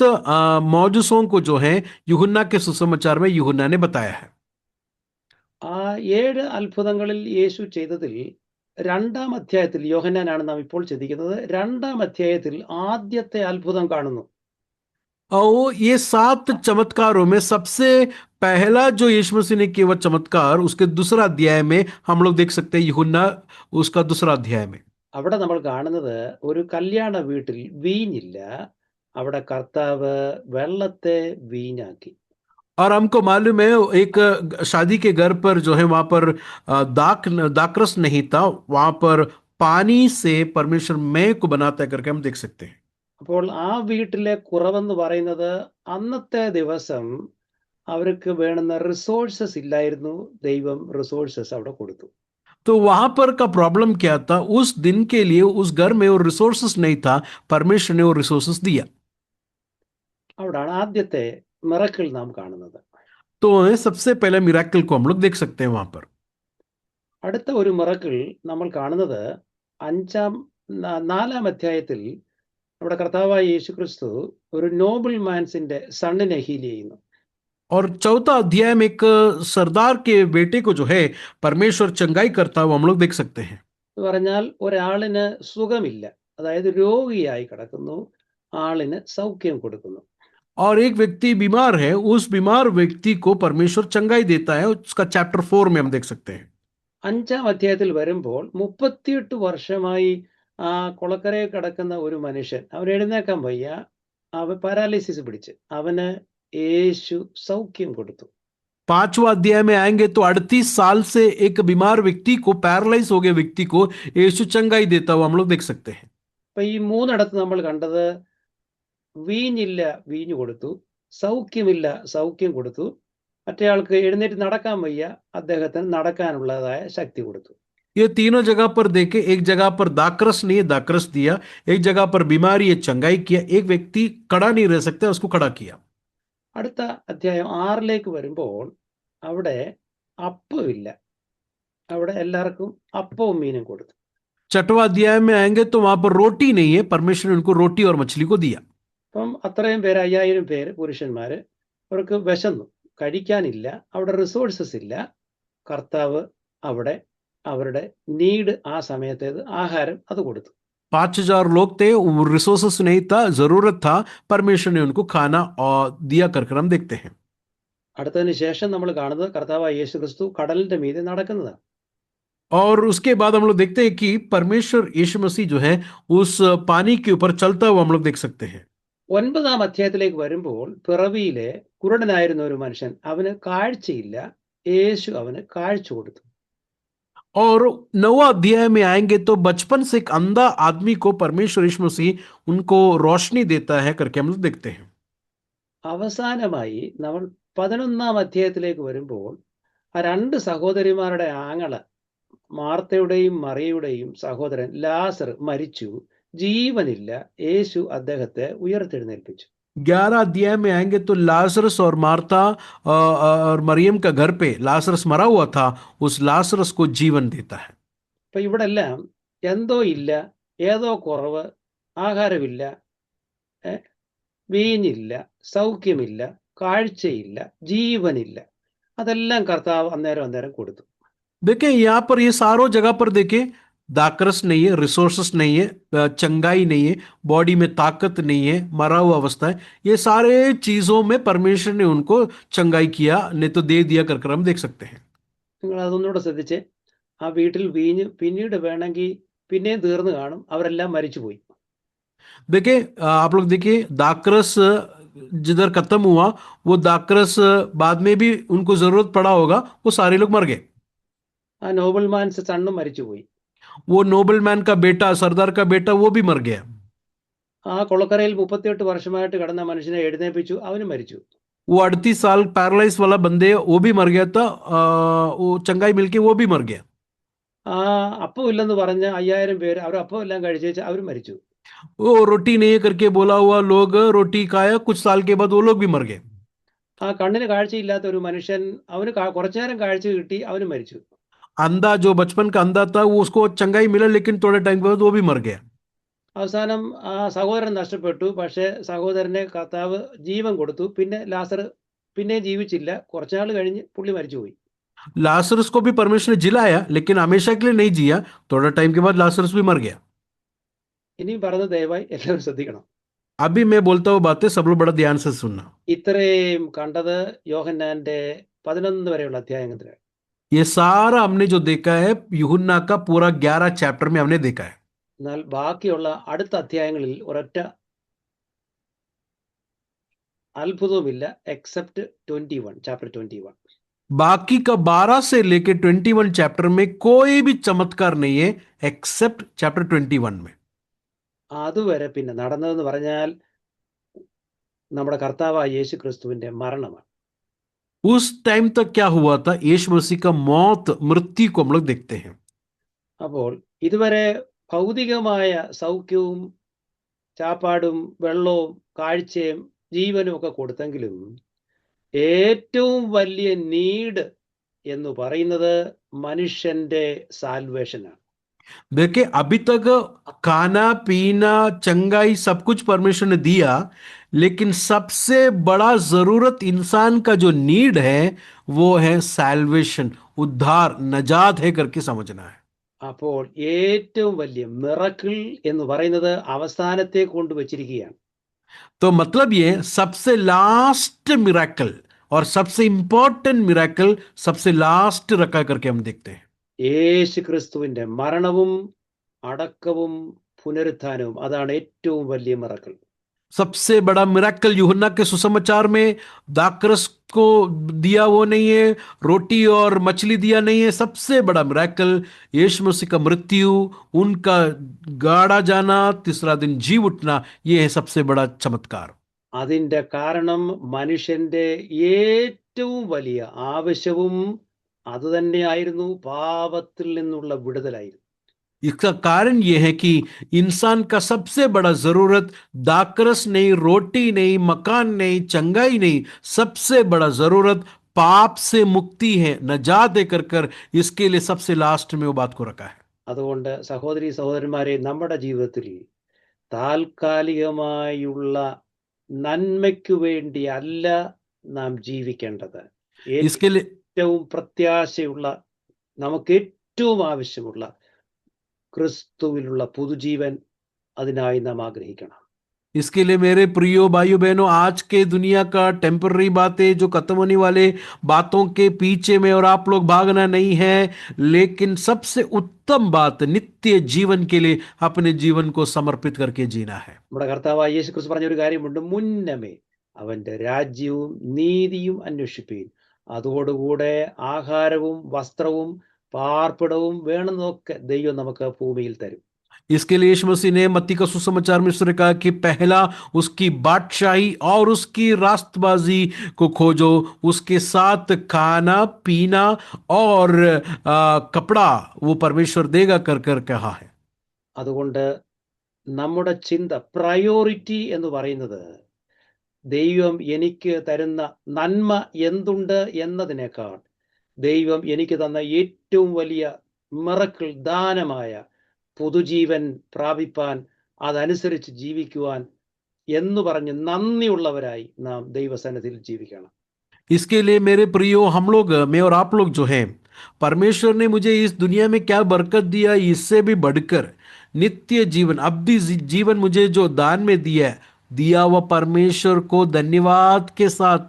मौजूसों को जो है यूहन्ना के सुसमाचार में यूहन्ना ने बताया है. ആ 7 അത്ഭുതങ്ങളിൽ യേശു ചെയ്തതിൽ 2-ാം അധ്യായത്തിൽ, യോഹന്നാനാണ് നാം ഇപ്പോൾ ചിന്തിക്കുന്നത്, 2-ാം അധ്യായത്തിൽ ആദ്യത്തെ അത്ഭുതം കാണുന്നു. और ये 7 चमत्कारों में सबसे पहला जो यीशु मसीह ने किया वह चमत्कार उसके दूसरा अध्याय में हम लोग देख सकते हैं. यूहन्ना उसका दूसरा अध्याय में അവിടെ നമ്മൾ കാണുന്നത് ഒരു കല്യാണ വീട്ടിൽ വീഞ്ഞില്ല, അവിടെ കർത്താവ് വെള്ളത്തെ വീഞ്ഞാക്കി. और हमको मालूम है एक शादी के घर पर जो है वहां पर दाखरस नहीं था, वहां पर पानी से परमेश्वर मय को बनाता है करके हम देख सकते हैं. അപ്പോൾ ആ വീട്ടിലെ കുറവെന്ന് പറയുന്നത് അന്നത്തെ ദിവസം അവർക്ക് വേണ്ടുന്ന റിസോഴ്സസ് ഇല്ലായിരുന്നു. ദൈവം റിസോഴ്സസ് അവിടെ കൊടുത്തു. तो वहां पर का प्रॉब्लम क्या था, उस दिन के लिए उस घर में वो रिसोर्सेस नहीं था, परमेश्वर ने वो रिसोर्सेस दिया. അവിടാണ് ആദ്യത്തെ മിറക്കിൾ നാം കാണുന്നത്. तो सबसे पहले मिराकल को हम लोग देख सकते हैं वहां पर. അടുത്ത ഒരു മിറക്കിൾ നമ്മൾ കാണുന്നത് 4-ാം അധ്യായത്തിൽ നമ്മുടെ കർത്താവായ യേശു ക്രിസ്തു ഒരു നോബിൾ മാൻസിന്റെ സണ്ണിനെ ഹീൽ ചെയ്യുന്നു. और चौथा अध्याय में एक सरदार के बेटे को जो है परमेश्वर चंगाई करता हुआ हम लोग देख सकते हैं. എന്ന് പറഞ്ഞാൽ ഒരാളിന് സുഖമില്ല, അതായത് രോഗിയായി കിടക്കുന്നു, ആളിന് സൗഖ്യം കൊടുക്കുന്നു. और एक व्यक्ति बीमार है, उस बीमार व्यक्ति को परमेश्वर चंगाई देता है। उसका चैप्टर 4 में हम देख सकते हैं। 5-ാം അധ്യായത്തിൽ വരുമ്പോൾ 38 വർഷമായി ആ കുളക്കരയിൽ കിടക്കുന്ന ഒരു മനുഷ്യൻ, അവൻ എഴുന്നേക്കാൻ വയ്യ, അവൻ പാരാലിസിസ് പിടിച്ച്, അവന് യേശു സൗഖ്യം കൊടുത്തു. 5वां अध्याय में आएंगे तो 38 साल से एक बीमार व्यक्ति को, पैरालाइज हो गए व्यक्ति को यीशु चंगाई देता हुआ हम लोग देख सकते हैं। അപ്പൊ ഈ 3 നമ്മൾ കണ്ടത്, വീഞ്ഞില്ല വീഞ്ഞു കൊടുത്തു, സൗഖ്യമില്ല സൗഖ്യം കൊടുത്തു, മറ്റേയാൾക്ക് എഴുന്നേറ്റ് നടക്കാൻ വയ്യ, അദ്ദേഹത്തിന് നടക്കാനുള്ളതായ ശക്തി കൊടുത്തു. ये तीनों जगह पर देखे, एक जगह पर दाकरस नहीं है, दाकरस दिया, एक जगह पर बीमारी है, चंगाई किया, एक व्यक्ति खड़ा नहीं रह सकता, उसको खड़ा किया। അടുത്ത അധ്യായം 6ലേക്ക് വരുമ്പോൾ അവിടെ അപ്പമില്ല, അവിടെ എല്ലാവർക്കും അപ്പവും മീനും കൊടുത്തു. 6वां अध्याय में आएंगे तो वहां पर रोटी नहीं है, परमेश्वर ने उनको रोटी और मछली को दिया। അപ്പം അത്രയും പേര്, 5000 പേര് പുരുഷന്മാര്, അവർക്ക് വിശന്നു, കഴിക്കാനില്ല, അവിടെ റിസോഴ്സസ് ഇല്ല. കർത്താവ് അവിടെ അവരുടെ നീഡ്, ആ സമയത്തേത് ആഹാരം അത് കൊടുത്തു. 5000 लोग थे, रिसोर्सेस नहीं था, जरूरत था, परमेश्वर ने उनको खाना और दिया करके हम देखते हैं। അടുത്തതിന് ശേഷം നമ്മൾ കാണുന്നത് കർത്താവായ യേശു ക്രിസ്തു കടലിന്റെ മീതെ നടക്കുന്നതാണ്. और उसके बाद हम लोग देखते हैं कि परमेश्वर यीशु मसीह जो है उस पानी के ऊपर चलता हुआ हम लोग देख सकते हैं। 9-ാം അധ്യായത്തിലേക്ക് വരുമ്പോൾ പിറവിയിലെ കുരുടനായിരുന്ന ഒരു മനുഷ്യൻ, അവന് കാഴ്ചയില്ല, യേശു അവന് കാഴ്ച കൊടുത്തു. और 9वां अध्याय में आएंगे तो बचपन से एक अंधा आदमी को परमेश्वर यीशु मसीह उनको रोशनी देता है करके हम लोग देखते हैं। അവസാനമായി നമ്മൾ 11-ാം അധ്യായത്തിലേക്ക് വരുമ്പോൾ ആ 2 സഹോദരിമാരുടെ ആങ്ങള്, മാർത്തയുടെയും മറിയയുടെയും സഹോദരൻ ലാസർ മരിച്ചു, ജീവനില്ല, യേശു അദ്ദേഹത്തെ ഉയർത്തെഴുന്നേൽപ്പിച്ചു. 11 अध्याय में आएंगे तो लाजरस और मार्था और मरियम का घर पे लाजरस मरा हुआ था, उस लाजरस को जीवन देता है। അപ്പൊ ഇവിടെ എല്ലാം എന്തോ ഇല്ല, ഏതോ കുറവ്, ആഹാരമില്ല, വീഞ്ഞില്ല, സൗഖ്യമില്ല, കാഴ്ചയില്ല, ജീവനില്ല, അതെല്ലാം കർത്താവ് അന്നേരം കൊടുത്തു. देखिए यहाँ पर ये सारों जगह पर देखे, दाकरस नहीं है, रिसोर्सेस नहीं है, चंगाई नहीं है, बॉडी में ताकत नहीं है, मरा हुआ अवस्था है, ये सारे चीजों में परमेश्वर ने उनको चंगाई किया, नहीं तो दे दिया कर हम देख सकते हैं। നിങ്ങൾ അതൊന്നുകൂടെ ശ്രദ്ധിച്ച്, ആ വീട്ടിൽ വീഞ്ഞ് പിന്നീട് വേണമെങ്കിൽ പിന്നെയും തീർന്നു കാണും, അവരെല്ലാം മരിച്ചുപോയി. देखिए आप लोग देखिए, दाकरस जिधर खत्म हुआ, वो दाकरस बाद में भी उनको जरूरत पड़ा होगा, वो सारे लोग मर गए। ആ നോബിൾമാൻസ് സണ്ണും മരിച്ചുപോയി. वो नोबल मैन का बेटा, सरदार का बेटा, वो भी मर गया। ആ കുളക്കരയിൽ 38 വർഷമായിട്ട് കിടന്ന മനുഷ്യനെ എഴുന്നേൽപ്പിച്ചു, അവനും മരിച്ചു. वो 38 साल पैरालाइज वाला बंदे, वो भी मर गया था, वो चंगाई मिलके वो भी मर गया। ആ അപ്പം ഇല്ലെന്ന് പറഞ്ഞ 5000 പേര്, അവർ അപ്പം എല്ലാം കഴിച്ചേച്ച് അവരും മരിച്ചു. वो रोटी नहीं है करके बोला हुआ लोग रोटी खाया, कुछ साल के बाद वो लोग भी मर गए। ആ കണ്ണിന് കാഴ്ചയില്ലാത്ത ഒരു മനുഷ്യൻ, അവന് കുറച്ചു നേരം കാഴ്ച കിട്ടി, അവനും മരിച്ചു. अंधा, जो बचपन का अंधा था, वो उसको चंगाई मिला, लेकिन थोड़े टाइम के बाद वो भी मर गया। അവസാനം ആ സഹോദരൻ നഷ്ടപ്പെട്ടു, പക്ഷെ സഹോദരനെ കർത്താവ് ജീവൻ കൊടുത്തു. പിന്നെ ലാസർ പിന്നെ ജീവിച്ചില്ല, കുറച്ചുനാൾ കഴിഞ്ഞ് പുള്ളി മരിച്ചുപോയി. लासरस को भी परमेश्वर ने जिलाया, लेकिन हमेशा के लिए नहीं जिया, थोड़ा टाइम के बाद लासरस भी मर गया। ഇനിയും പറഞ്ഞത് ദയവായി എല്ലാവരും ശ്രദ്ധിക്കണം. अभी मैं बोलता हूँ बातें, सब लोग बड़ा ध्यान से सुनना। ഇത്രയും കണ്ടത് യോഹന്നാന്റെ 11 വരെയുള്ള അധ്യായത്തിലാണ്. ये सारा हमने जो देखा है, यूहन्ना का पूरा 11 चैप्टर में हमने देखा है। എന്നാൽ ബാക്കിയുള്ള അടുത്ത അധ്യായങ്ങളിൽ ഒരൊറ്റ അത്ഭുതവുമില്ല, എക്സെപ്റ്റ് 21, ചാപ്റ്റർ 21. बाकी का 12 से लेके 21 चैप्टर में कोई भी चमत्कार नहीं है, एक्सेप्ट चैप्टर 21 में। അതുവരെ പിന്നെ നടന്നതെന്ന് പറഞ്ഞാൽ നമ്മുടെ കർത്താവായ യേശു ക്രിസ്തുവിന്റെ മരണമാണ്. उस टाइम तक क्या हुआ था, यीशु मसीह का मौत, मृत्यु को हम लोग देखते हैं। അപ്പോൾ ഇതുവരെ ഭൗതികമായ സൗഖ്യവും ചാപ്പാടും വെള്ളവും കാഴ്ചയും ജീവനും ഒക്കെ കൊടുത്തെങ്കിലും ഏറ്റവും വലിയ നീഡ് എന്ന് പറയുന്നത് മനുഷ്യന്റെ സാൽവേഷനാണ്. देखिए अभी तक खाना पीना चंगाई सब कुछ परमेश्वर ने दिया, लेकिन सबसे बड़ा जरूरत इंसान का जो नीड है वो है सैल्वेशन, उद्धार, नजात है करके समझना है। അപ്പോൾ ഏറ്റവും വലിയ മിറക്കിൾ എന്ന് പറയുന്നത് അവസാനത്തേക്ക് കൊണ്ടുവച്ചിരിക്കുകയാണ്. तो मतलब ये सबसे लास्ट मिराकल और सबसे इंपॉर्टेंट मिराकल सबसे लास्ट रखा करके हम देखते हैं. യേശു ക്രിസ്തുവിന്റെ മരണവും അടക്കവും പുനരുത്ഥാനവും അതാണ് ഏറ്റവും വലിയ മിറക്കിൾ. सबसे बड़ा मिराकल यूहन्ना के सुसमाचार में दाखरस को दिया वो नहीं है, रोटी और मछली दिया नहीं है. सबसे बड़ा मिराकल यीशु मसीह का मृत्यु, उनका गाड़ा जाना, तीसरा दिन जी उठना, ये है सबसे बड़ा चमत्कार. അതിന്റെ കാരണം മനുഷ്യന്റെ ഏറ്റവും വലിയ ആവശ്യവും അതുതന്നെയായിരുന്നു, പാപത്തിൽ നിന്നുള്ള വിടുതലായിരുന്നു. इसका कारण यह है कि इंसान का सबसे बड़ा जरूरत दाकरस नहीं, रोटी नहीं, मकान नहीं, चंगाई नहीं. सबसे बड़ा जरूरत पाप से मुक्ति है, नजात देकर कर. इसके लिए सबसे लास्ट में वो बात को रखा है. അതുകൊണ്ട് സഹോദരി സഹോദരന്മാരെ, നമ്മുടെ ജീവിതത്തിൽ താൽക്കാലികമായുള്ള നന്മയ്ക്കു വേണ്ടി അല്ല നാം ജീവിക്കേണ്ടത്. इसके लिए ഏറ്റവും പ്രത്യാശയുള്ള, നമുക്ക് ഏറ്റവും ആവശ്യമുള്ള ക്രിസ്തുവിലുള്ള പുതുജീവൻ, അതിനായി നാം ആഗ്രഹിക്കണം. इसके लिए मेरे प्रियो भाइयों बहनों, आज के दुनिया का टेम्पररी बातें, जो खत्म होने वाले बातों के पीछे में और आप लोग भागना नहीं है, लेकिन सबसे उत्तम बात नित्य जीवन के लिए अपने जीवन को समर्पित करके जीना है. നമ്മുടെ കർത്താവായ യേശു ക്രിസ്തു പറഞ്ഞ ഒരു കാര്യമുണ്ട്: മുന്നമേ അവന്റെ രാജ്യവും നീതിയും അന്വേഷിപ്പീൻ, അതോടുകൂടെ ആഹാരവും വസ്ത്രവും പാർപ്പിടവും വേണമെന്നൊക്കെ ദൈവം നമുക്ക് ഭൂമിയിൽ തരും. इसके लिए यीशु मसीह ने मत्ती का सुसमाचार में इसने कहा कि पहला उसकी बादशाही और उसकी रास्तबाजी को खोजो, उसके साथ खाना पीना और कपड़ा वो परमेश्वर देगा कर कर कहा है. അതുകൊണ്ട് നമ്മുടെ ചിന്ത, പ്രയോറിറ്റി എന്ന് പറയുന്നത് ദൈവം എനിക്ക് തരുന്ന നന്മ എന്തുണ്ട് എന്നതിനേക്കാൾ ദൈവം എനിക്ക് തന്ന ഏറ്റവും വലിയ മിറക്കിൾ ദാനമായ പുതുജീവൻ പ്രാപിപ്പാൻ, അതനുസരിച്ച് ജീവിക്കുവാൻ എന്ന് പറഞ്ഞ് നന്ദിയുള്ളവരായി നാം ദൈവസന്നിധിയിൽ ജീവിക്കണം. इसके लिए मेरे प्रियो, हम लोग, मैं और आप लोग जो हैं, परमेश्वर ने मुझे इस दुनिया में क्या बरकत दिया, इससे भी बढ़कर नित्य जीवन, अब्दी जीवन मुझे जो दान में दिया हुआ परमेश्वर को धन्यवाद के साथ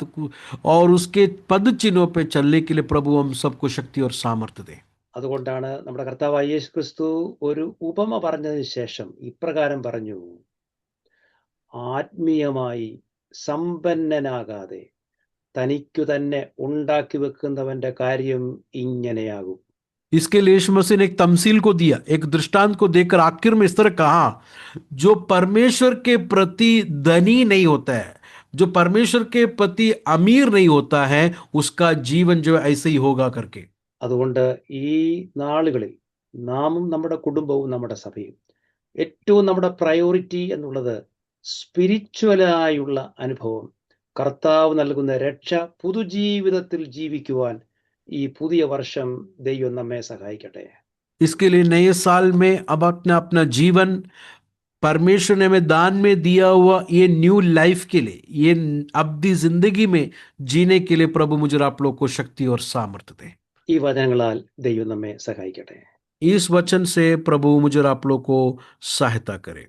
और उसके पद चिन्हों पे चलने के लिए प्रभु हम सबको शक्ति और सामर्थ्य दे. അതുകൊണ്ടാണ് നമ്മുടെ കർത്താവായ യേശു ക്രിസ്തു ഒരു ഉപമ പറഞ്ഞതിന് ശേഷം ഇപ്രകാരം പറഞ്ഞു: ആത്മീയമായി സമ്പന്നനാകാതെ തനിക്കു തന്നെ ഉണ്ടാക്കി വെക്കുന്നവന്റെ കാര്യം ഇങ്ങനെയാകും. इसके लिए यीशु मसीह ने एक तमसील को दिया, एक दृष्टांत को देकर आखिर में इस तरह कहा: जो परमेश्वर के प्रति धनी नहीं होता है, जो परमेश्वर के प्रति अमीर नहीं होता है, उसका जीवन जो ऐसे ही होगा करके. അതുകൊണ്ട് ഈ നാളുകളിൽ നാമും നമ്മുടെ കുടുംബവും നമ്മുടെ സഭയും ഏറ്റവും നമ്മുടെ പ്രയോറിറ്റി എന്നുള്ളത് സ്പിരിച്വലായുള്ള അനുഭവം, കർത്താവ് നൽകുന്ന രക്ഷ, പുതുജീവിതത്തിൽ ജീവിക്കുവാൻ ഈ പുതിയ വർഷം ദൈവം നമ്മെ സഹായിക്കട്ടെ. इसके लिए नए साल में अब अपना अपना जीवन परमेश्वर ने हमें दान में दिया हुआ ये न्यू लाइफ के लिए, ये अब्दी जिंदगी में जीने के लिए प्रभु मुझे आप लोग को शक्ति और सामर्थ्य दे. ഈ വചനങ്ങളാൽ ദൈവം നമ്മെ സഹായിക്കട്ടെ. इस वचन से प्रभु मुझे आप लोग को सहायता करे.